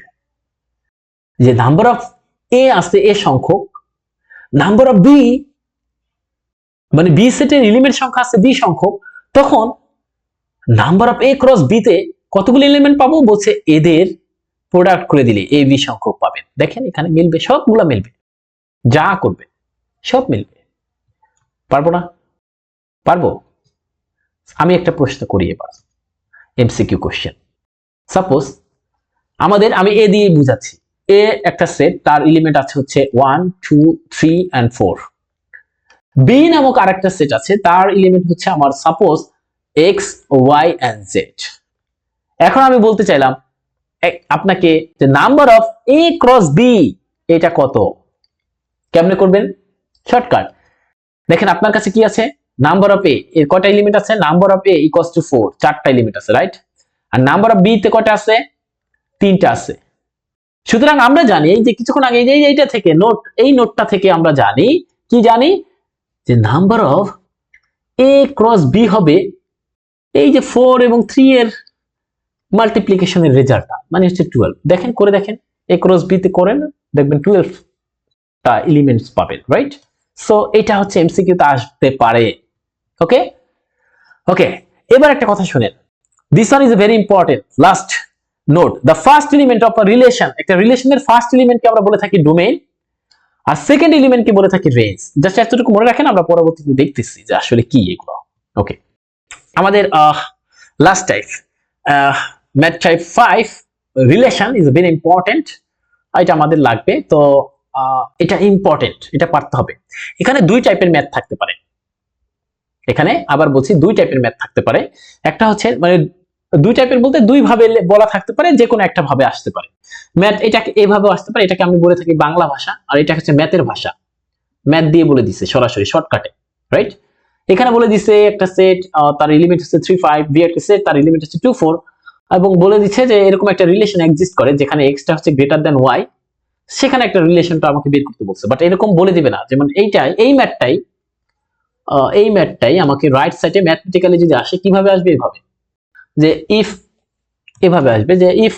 যে নাম্বার অফ এ আছে এ সংখ্যক, নাম্বার অফ বি মানে বি সেটের এলিমেন্ট সংখ্যা আছে বি সংখ্যক, তখন number of A cross B তে কতগুলো এলিমেন্ট পাবো বলছে, এদের প্রোডাক্ট করে দিলে এ বি সংখ্যক পাবেন। দেখেন এখানে মিলবে, সবগুলা মিলবে, যা করবে সব মিলবে। পারবো না? পারবো। আমি একটা প্রশ্ন করি এবার, এমসিকিউ কোশ্চেন। সাপোজ আমাদের, আমি এ দিয়ে বুঝাচ্ছি, এ একটা সেট, তার এলিমেন্ট আছে হচ্ছে 1 2 3 and 4। বি নামক আরেকটা সেট আছে, তার এলিমেন্ট হচ্ছে আমার suppose x y and z। এখন আমি বলতে চাইলাম আপনাকে যে number of A cross B এটা কত, কেমনে করবেন? শর্টকাট, দেখেন আপনার কাছে কি আছে, নাম্বার অফ এ এর কয়টা এলিমেন্ট আছে, number of A equals to 4, চারটা এলিমেন্ট আছে, রাইট? আর নাম্বার অফ বি তে কয়টা আছে, তিনটা আছে। সুতরাং আমরা জানি এই যে কিছুক্ষণ আগে এইটা থেকে নোট, এই নোটটা থেকে আমরা জানি কি, জানি যে number of A cross B হবে এই যে 4 এবং 3 এর মাল্টিপ্লিকেশনের রেজাল্টটা, মানে হচ্ছে 12। দেখেন করে দেখেন, এ ক্রস বি তে করেন, দেখবেন 12 টা এলিমেন্টস পাবেন, রাইট? সো এটা হচ্ছে এমসিকিউ তে আসতে পারে। ওকে ওকে, এবার একটা কথা শুনেন, this one is very important, last note, the first element of a relation, একটা রিলেশনের ফার্স্ট এলিমেন্টকে আমরা বলে থাকি ডোমেইন, আর সেকেন্ড এলিমেন্টকে বলে থাকি রেঞ্জ। জাস্ট এতটুকু মনে রাখেন, আমরা পরবর্তীতে দেখতেছি যে আসলে কি এগুলো। ওকে, আমাদের last type, math type 5, relation is very important, এটা আমাদের লাগবে। তো এটা ইম্পর্টেন্ট, এটা পারতে হবে। এখানে দুই টাইপের ম্যাথ থাকতে পারে, এখানে আবার বলছি দুই টাইপের ম্যাথ থাকতে পারে। একটা হচ্ছে মানে দুই টাইপের বলতে দুই ভাবে বলা থাকতে পারে, যে কোনো একটা ভাবে আসতে পারে। ম্যাথ এটাকে এভাবে আসতে পারে, এটাকে আমি বলে থাকি বাংলা ভাষা, আর এটা হচ্ছে ম্যাথের ভাষা। ম্যাথ দিয়ে বলে দিছে সরাসরি শর্টকাটে, রাইট? এখানে বলে দিছে একটা সেট, তার এলিমেন্ট হচ্ছে 3 5, বি একটা সেট, তার এলিমেন্ট হচ্ছে 2 4, এবং বলে দিচ্ছে যে এরকম একটা রিলেশন এক্সিস্ট করে যেখানে x টা হচ্ছে গ্রেটার দ্যান y, সেখানে একটা রিলেশনটা আমাকে বের করতে বলছে। বাট এরকম বলে দিবে না, যেমন এইটাই, এই ম্যাথটাই আমাকে রাইট সাইডে ম্যাথমেটিক্যালি যদি আসে, কিভাবে আসবে? এভাবে, যে ইফ, এভাবে আসবে যে if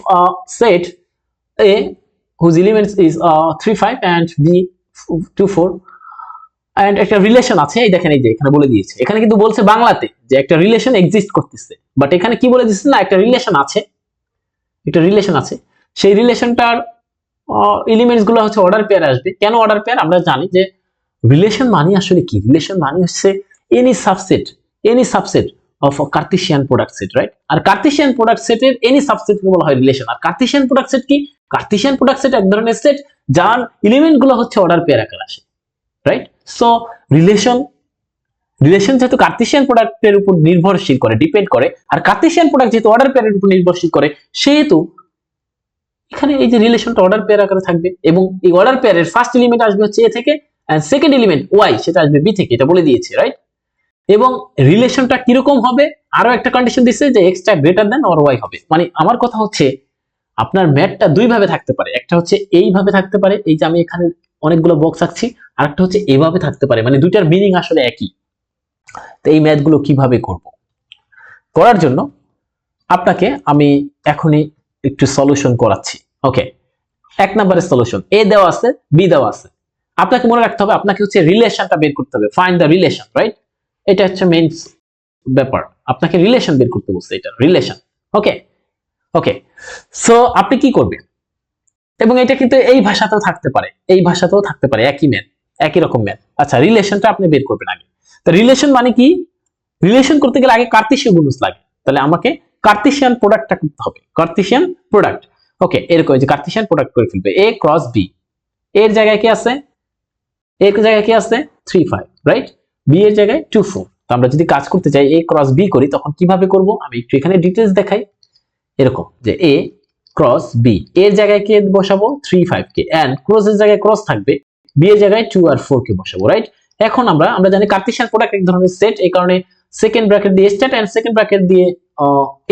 set a whose elements is 3 5 and b 2 4 and একটা রিলেশন আছে, এই দেখেন এই যে এখানে বলে দিয়েছে, এখানে কিন্তু বলছে বাংলাতে যে একটা রিলেশন এক্সিস্ট করতেছে, বাট এখানে কি বলে দিচ্ছে, না একটা রিলেশন আছে, একটা রিলেশন আছে, সেই রিলেশনটার এলিমেন্টস গুলো হচ্ছে অর্ডার পেয়ার আসবে। কেন অর্ডার পেয়ার? আমরা জানি যে রিলেশন মানে আসলে কি, রিলেশন মানে হচ্ছে any subset of a Cartesian product set, right? আর কার্টেসিয়ান প্রোডাক্ট সেটের এনি সাবসেটকে বলা হয় রিলেশন। আর কার্টেসিয়ান প্রোডাক্ট সেট কি? কার্টেসিয়ান প্রোডাক্ট সেট এক ধরনের সেট যার এলিমেন্ট গুলো হচ্ছে অর্ডার পেয়ার আকারে আসে, রাইট? সো রিলেশন যেহেতু কার্টেসিয়ান প্রোডাক্টের উপর নির্ভরশীল করে, ডিপেন্ড করে, আর কার্টেসিয়ান প্রোডাক্ট যেহেতু অর্ডার পেয়ারের উপর নির্ভরশীল করে, সেহেতু এখানে এই যে রিলেশনটা অর্ডার পেয়ার আকারে থাকবে, এবং এই অর্ডার পেয়ারের ফার্স্ট এলিমেন্ট আসবে হচ্ছে এ থেকে, এন্ড সেকেন্ড এলিমেন্ট ওয়াই সেটা আসবে বি থেকে, এটা বলে দিয়েছে, রাইট? এবং রিলেশনটা কিরকম হবে, আরো একটা কন্ডিশন দিচ্ছে যে এক্স টা গ্রেটার দ্যান অর ওয়াই হবে। মানে আমার কথা হচ্ছে আপনার ম্যাথটা দুই ভাবে থাকতে পারে, একটা হচ্ছে এইভাবে থাকতে পারে, এই যে আমি এখানে অনেকগুলো বক্স আঁকছি, আর একটা হচ্ছে এভাবে থাকতে পারে, মানে দুইটার মিনিং আসলে একই। তো এই ম্যাথগুলো কিভাবে করব, করার জন্য আপনাকে আমি এখনই একটু সলিউশন করাচ্ছি। ওকে, এক নম্বরের সলিউশন, এ দেওয়া আছে, বি দেওয়া আছে, আপনাকে মনে রাখতে হবে, আপনাকে হচ্ছে রিলেশনটা বের করতে হবে, ফাইন্ড দ্য রিলেশন, রাইট? এটা হচ্ছে মেইন ব্যাপার, আপনাকে রিলেশন বের করতে বলছে, এটা রিলেশন। ওকে ওকে, সো আপনি কি করবেন, এবং এটা কিন্তু এই ভাষাতেও থাকতে পারে, এই ভাষাতেও থাকতে পারে, একই ম্যাথ, একই রকম ম্যাথ। আচ্ছা, রিলেশনটা আপনি বের করবেন আগে। তো রিলেশন মানে কি? রিলেশন করতে গেলে আগে কার্টেসিয়ান গুণজ লাগে, তাহলে আমাকে কার্টেসিয়ান প্রোডাক্টটা করতে হবে, কার্টেসিয়ান প্রোডাক্ট। ওকে, এরকম যে কার্টেসিয়ান প্রোডাক্ট করে ফেলবে, এ ক্রস বি, এর জায়গায় কি আছে, এর জায়গায় কি আছে 3 5, রাইট? বি এর জায়গায় 2 4। তো আমরা যদি কাজ করতে চাই, এ ক্রস বি করি, তখন কিভাবে করব আমি একটু এখানে ডিটেইলস দেখাই। এরকম যে এ ক্রস বি, এর জায়গায় কে বসাবো 3 5 কে, এন্ড ক্রস এর জায়গায় ক্রস থাকবে, বি এর জায়গায় 2 আর 4 কে বসাবো, রাইট? এখন আমরা জানি কার্টেসিয়ান প্রোডাক্ট এক ধরনের সেট, এই কারণে সেকেন্ড ব্র্যাকেট দিয়ে স্টার্ট এন্ড সেকেন্ড ব্র্যাকেট দিয়ে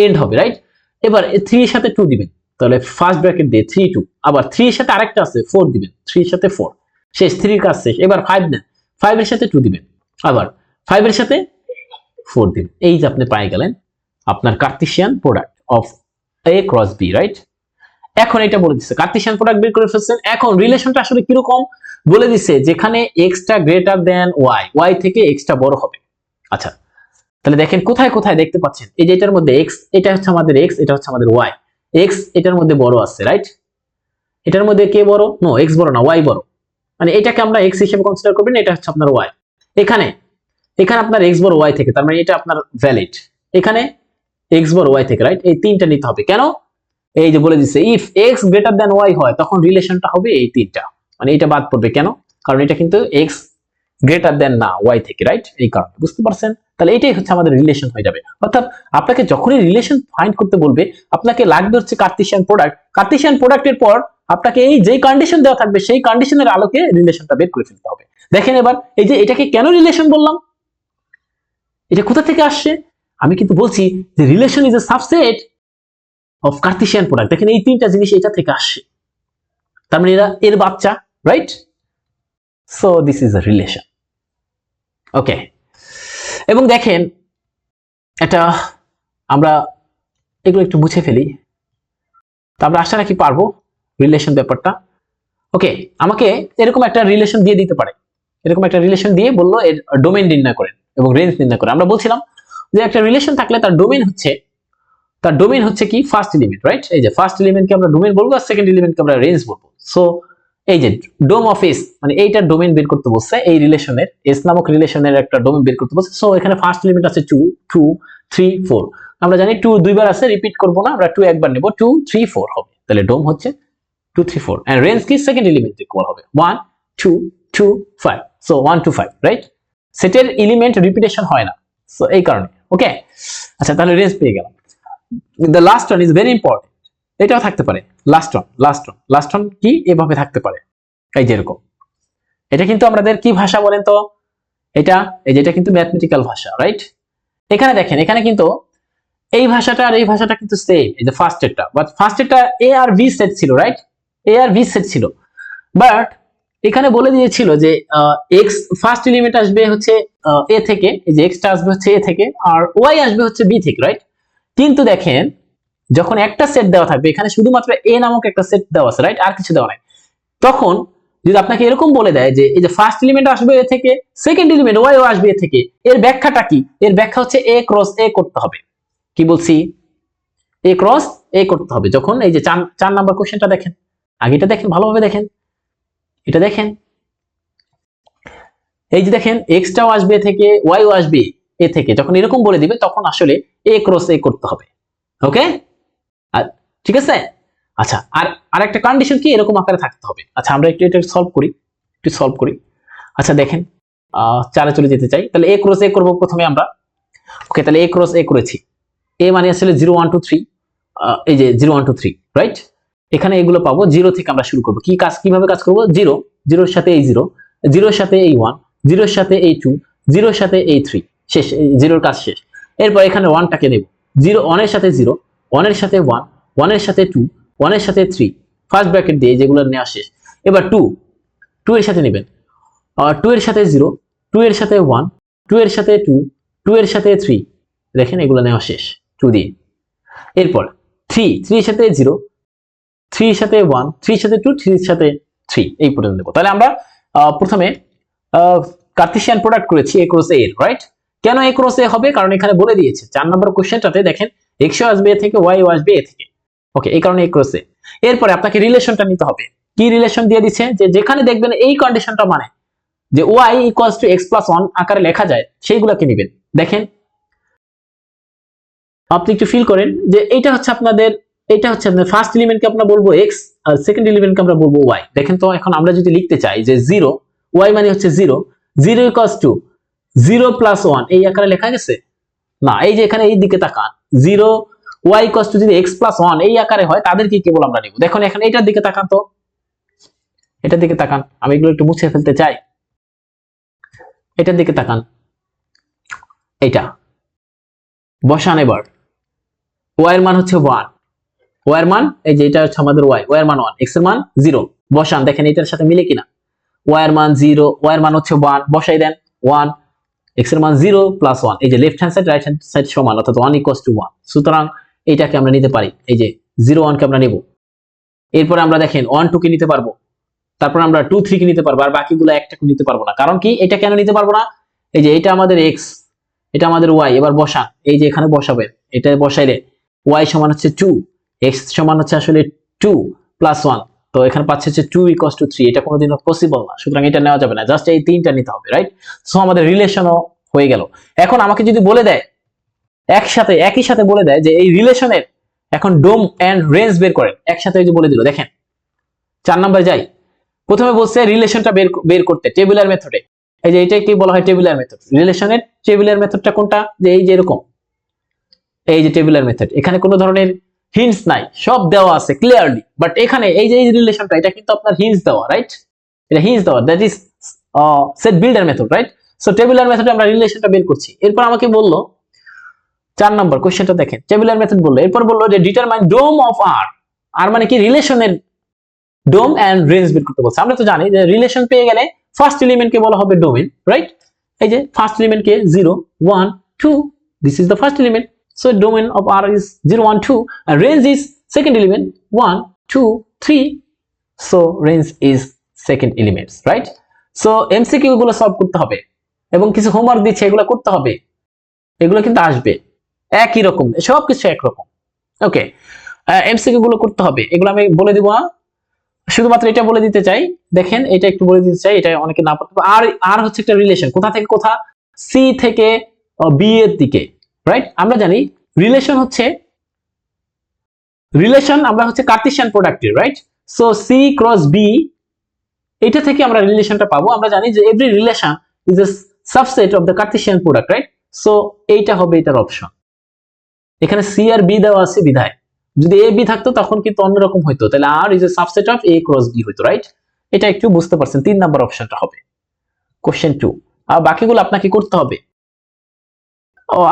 এন্ড হবে, রাইট? এবার 3 এর সাথে 2 দিবেন, তাহলে ফার্স্ট ব্র্যাকেট দিয়ে 3 2, আবার 3 এর সাথে আরেকটা আছে 4 দিবেন, 3 এর সাথে 4, শেষ, 3 এর কাজ শেষ। এবার 5 দেন, 5 এর সাথে 2 দিবেন, আবার 5 এর সাথে 4 দিন। এই যে আপনি পাই গেলেন আপনার Cartesian product of A cross B, right? এখন এটা বলে দিচ্ছে কার্টেসিয়ান প্রোডাক্ট বের করে ফেলছেন। এখন রিলেশনটা আসলে কিরকম বলে দিচ্ছে, যেখানে এক্সটা গ্রেটার দেন ওয়াই, ওয়াই থেকে এক্সটা বড় হবে। আচ্ছা, তাহলে দেখেন কোথায় কোথায় দেখতে পাচ্ছেন, এই যে এটার মধ্যে এক্স, এটা হচ্ছে আমাদের এক্স, এটা হচ্ছে আমাদের ওয়াই। এক্স এটার মধ্যে বড় আছে, রাইট? এটার মধ্যে কে বড়? নো, এক্স বড় না, ওয়াই বড়। মানে এটাকে আমরা এক্স হিসেবে কনসিডার করবেন, এটা হচ্ছে আপনার ওয়াই। এখানে এখানে আপনার এক্স বড় ওয়াই থেকে, তার মানে এটা আপনার ভ্যালিড। এখানে এক্স বড় ওয়াই থেকে, রাইট? এই তিনটা নিতে হবে। কেন? এই যে বলে দিচ্ছে if x greater than y হয়, তখন রিলেশনটা হবে এই তিনটা। মানে এটা বাদ পড়বে কেন? কারণ এটা কিন্তু এক্স গ্রেটার দেন না ওয়াই থেকে, রাইট? এই কারণে, বুঝতে পারছেন? তাহলে এটাই হচ্ছে আমাদের রিলেশন হয়ে যাবে। অর্থাৎ আপনাকে যখনই রিলেশন ফাইন্ড করতে বলবে, আপনাকে লাগবে হচ্ছে কার্টেসিয়ান প্রোডাক্ট। কার্টেসিয়ান প্রোডাক্টের পর আপনাকে এই যে কন্ডিশন দেওয়া থাকবে, সেই কন্ডিশনের আলোকে রিলেশনটা বের করে ফেলতে হবে। দেখেন এবার এই যে এটাকে কেন রিলেশন বললাম, এটা কোথা থেকে আসছে? আমি কিন্তু বলছি যে relation is a subset of Cartesian product. দেখেন এই তিনটা জিনিস এটা থেকে আসছে, তার মানে এরা এর বাচ্চা, right? So this is a relation. Okay, এবং দেখেন এটা আমরা এগুলো একটু মুছে ফেলি, তা আমরা আশা রাখি পারবো রিলেশন ব্যাপারটা। ওকে, আমাকে এরকম একটা রিলেশন দিয়ে দিতে পারে, এরকম একটা রিলেশন দিয়ে বললো এর ডোমেইন নির্ণয় করেন এবং রেঞ্জ নির্ণয় করেন। আমরা বলছিলাম যে একটা রিলেশন থাকলে তার ডোমেইন হচ্ছে কি ফার্স্ট এলিমেন্ট, রাইট? এই যে ফার্স্ট এলিমেন্টকে আমরা ডোমেইন বলবো আর সেকেন্ড এলিমেন্টকে আমরা রেঞ্জ বলবো। সো এই যে ডোম অফ এস, মানে এইটার ডোমেইন বের করতে বলছে, এই রিলেশনের এস নামক রিলেশনের একটা ডোমেইন বের করতে বলছে। সো এখানে ফার্স্ট এলিমেন্ট আছে 2 2 3 4। আমরা জানি 2 দুইবার আছে, রিপিট করব না, আমরা 2 একবার নেব, 2 3 4 হবে। তাহলে ডোম হচ্ছে 2 3 4 এন্ড রেঞ্জ কি সেকেন্ড এলিমেন্ট ইকুয়াল হবে 1 2 2 5। So 1 2 5, right? সেটের এলিমেন্ট রিপিটেশন হয় না, সো এই কারণে। ওকে, আচ্ছা, তাহলে রেঞ্জ পেয়ে গেলাম। The last one is very important, এটাও থাকতে পারে। লাস্ট ওয়ান কি এভাবে থাকতে পারে, এই যে এরকম। এটা কিন্তু আমাদের কি ভাষা বলেন তো? এটা এই যে এটা কিন্তু ম্যাথমেটিক্যাল ভাষা, রাইট? এখানে দেখেন, এখানে কিন্তু এই ভাষাটা আর এই ভাষাটা কিন্তু সেম। এই যে ফার্স্ট এরটা, বাট ফার্স্ট এরটা এ আর ভি সেট ছিল, right? A R V set ছিল, বাট এখানে বলে দিয়েছিল যে এক্স ফার্স্ট এলিমেন্ট আসবে হচ্ছে এ থেকে, এই যে এক্সটা আসবে হচ্ছে এ থেকে, আর ওয়াই আসবে হচ্ছে বি থেকে, রাইট? কিন্তু দেখেন যখন একটা সেট দেওয়া থাকবে, এখানে শুধুমাত্র এ নামক একটা সেট দেওয়া আছে, রাইট? আর কিছু দেওয়া নাই। তখন যদি আপনাকে এরকম বলে দেয় যে এই যে ফার্স্ট এলিমেন্ট আসবে এ থেকে, সেকেন্ড এলিমেন্ট ওয়াই ও আসবে এ থেকে, এর ব্যাখ্যাটা কি? এর ব্যাখ্যা হচ্ছে এ ক্রস এ করতে হবে। কি বলছি? এ ক্রস এ করতে হবে। যখন এই যে 4 নাম্বার কোশ্চেনটা দেখেন, আগে এটা দেখেন, ভালোভাবে দেখেন, এটা দেখেন, এই যে দেখেন এক্সটাও আসবে এ থেকে, ওয়াই ও আসবে এ থেকে। যখন এরকম বলে দিবে তখন আসলে এ ক্রস এ করতে হবে। ওকে, ঠিক আছে? আচ্ছা, আর আরেকটা কন্ডিশন কি এরকম আকারে থাকতে হবে। আচ্ছা, আমরা একটু এটা সলভ করি। আচ্ছা দেখেন, 4 চলে যেতে চাই, তাহলে এ ক্রস এ করব প্রথমে আমরা। ওকে, তাহলে এ ক্রস এ করেছি। এ মানে আসলে 0 1 2 3, এই যে 0 1 2 3, রাইট? এখানে এগুলো পাবো, 0 থেকে আমরা শুরু করব। কিভাবে কাজ করব? 0 0 এর সাথে এই 0, 0 এর সাথে এই 1, 0 এর সাথে এই 2, 0 এর সাথে এই 3, শেষ, 0 এর কাজ শেষ। এরপর এখানে 1 টাকে নেব, 0 1 এর সাথে 0, 1 এর সাথে 1, 1 এর সাথে 2, 1 এর সাথে 3, ফার্স্ট ব্র্যাকেট দিয়ে যেগুলো নেওয়া শেষ। এবার 2 এর সাথে নেবেন, 2 এর সাথে 0, 2 এর সাথে 1, 2 এর সাথে 2, 2 এর সাথে 3, দেখেন এগুলো নেওয়া শেষ 2 দিয়ে। এরপর 3 এর সাথে 0, 3 এর সাথে 1, 3 এর সাথে 2, 3 এর সাথে 3, এই পর্যন্ত দেব। তাহলে আমরা প্রথমে কার্টেসিয়ান প্রোডাক্ট করেছি এ ক্রস এ এর, রাইট? কেন এ ক্রস এ হবে? কারণ এখানে বলে দিয়েছে 4 নম্বর কোশ্চেনটাতে, দেখেন এক্স আসবে এ থেকে, ওয়াই আসবে এ থেকে। ওকে, এই কারণে এ ক্রস এ। এরপরে আপনাকে রিলেশনটা নিতে হবে। কি রিলেশন দিয়ে দিচ্ছে? যে যেখানে দেখবেন এই কন্ডিশনটা মানে যে y equals to x plus 1 আকারে লেখা যায়, সেইগুলোকে নেবেন। দেখেন আপনি একটু ফিল করেন যে এটা হচ্ছে আপনাদের ফার্স্ট এলিমেন্টকে আমরা বলবো x, আর সেকেন্ড এলিমেন্টকে আমরা বলবো y। দেখেন তো, এখন আমরা যদি লিখতে চাই যে 0, y মানে হচ্ছে 0, 0 ইকুয়ালস টু 0 প্লাস 1, এই আকারে লেখা গেছে না? এই যে এখানে এই দিকে তাকান, 0 y ইকুয়ালস টু যদি x প্লাস 1 এই আকারে হয়, তাদেরকে কেবল আমরা নিব। দেখুন এখানে এটার দিকে তাকান তো, এটার দিকে তাকান, আমি এগুলো একটু মুছে ফেলতে চাই। এটার দিকে তাকান, এটা বসান। এবার y এর মান হচ্ছে 1, y এর মান এই যে এটা হচ্ছে আমাদের y এর মান 1, x এর মান 0, বসান। দেখেন এটার সাথে মিলে কিনা। y এর মান 0, y এর মান হচ্ছে 1, বসাই দেন 1, এক্স এর মান 0 প্লাস 1, এই যে left hand side right hand side সমান, অর্থাৎ 1 ইকুয়ালস টু 1। সুতরাং এটাকে আমরা নিতে পারি, এই যে 0 1 কে আমরা নেব। এরপরে আমরা দেখেন 1 2 কে নিতে পারবো, তারপর আমরা 2 3 কে নিতে পারবো, আর বাকিগুলো একটাকে নিতে পারবো না। কারণ কি, এটা কেন নিতে পারবো না? এই যে এটা আমাদের x, এটা আমাদের y, এবার বসা, এই যে এখানে বসাবেন, এটা বসাইলে y সমান হচ্ছে 2, x সমান হচ্ছে আসলে 2 প্লাস 1, তো এখানে পাচ্ছে হচ্ছে 2 ইকুয়ালস টু 3। এটা কোনোদিনও পসিবল না, সুতরাং এটা নেওয়া যাবে না, জাস্ট এই তিনটা নিতে হবে, রাইট? সো আমাদের রিলেশনও হয়ে গেল। এখন আমাকে যদি বলে দেয় একই সাথে বলে দেয় যে এই রিলেশনের এখন ডোম এন্ড রেঞ্জ বের করেন, একসাথে এই যে বলে দিল, দেখেন 4 নাম্বার যাই। প্রথমে বলছে রিলেশনটা বের করতে টেবিলার মেথডে, এই যে এটাই কি বলা হয় টেবিলার মেথড। রিলেশনের টেবিলার মেথডটা কোনটা? যে এই যে এরকম, এই যে টেবিলার মেথড, এখানে কোনো ধরনের হিন্টস নাই, সব দেওয়া আছে ক্লিয়ারলি। বাট এখানে এই যে এই রিলেশনটা, এটা কিন্তু আপনার হিন্টস দেওয়া, রাইট? এটা হিন্টস দেওয়া, that is set builder method, right? So tabular মেথডে আমরা রিলেশনটা বের করছি। এরপর আমাকে বললো 4 নাম্বার কোশ্চেনটা দেখেন, টেবিলার মেথড বললো, এরপর বললো যে ডিটারমাইন ডোম অফ আর। আর মানে কি, রিলেশনের ডোম এন্ড রেঞ্জ বের করতে বলছে। আমরা তো জানি যে রিলেশন পেয়ে গেলে ফার্স্ট এলিমেন্টকে বলা হবে ডোমেন, রাইট? এই যে ফার্স্ট এলিমেন্টকে 0 1 2, this is the first element, so domain of R is 0 1 2, and range is second element 1 2 3, so range is second elements, right? so MCQ গুলো সলভ করতে হবে এবং কিছু হোমওয়ার্ক দিচ্ছে, এগুলো করতে হবে, এগুলো কিন্তু আসবে একই রকম, সবকিছু একরকম। ওকে, এমসিকিউ গুলো করতে হবে, এগুলো আমি বলে দিব না, শুধুমাত্র এটা বলে দিতে চাই। দেখেন এটা একটু বলে দিতে চাই, এটা অনেকে না পারতে। আর আর হচ্ছে একটা রিলেশন, কোথা থেকে কোথা? সি থেকে বি এর দিকে, রাইট? আমরা জানি রিলেশন আমরা হচ্ছে কার্টেসিয়ান প্রোডাক্টের, right? So C cross B, এটা থেকে আমরা রিলেশনটা পাবো। আমরা জানি যে every relation is a subset of the Cartesian product, right? So এইটা হবে এটার অপশন। এখানে সি আর বি দেওয়া আছে বিধায়, যদি এ বি থাকতো তখন কিন্তু অন্যরকম হইতো, তাহলে R is a subset of A cross B হইতো, রাইট? এটা একটু বুঝতে পারছেন, 3 নাম্বার অপশনটা হবে কোশ্চেন 2। আর বাকিগুলো আপনাকে করতে হবে।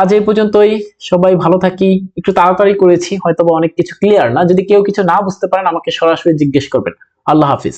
আজ এই পর্যন্তই, সবাই ভালো থাকি। একটু তাড়াতাড়ি করেছি, হয়তো অনেক কিছু ক্লিয়ার না, যদি কেউ কিছু না বুঝতে পারেন আমাকে সরাসরি জিজ্ঞেস করবেন। আল্লাহ হাফিজ।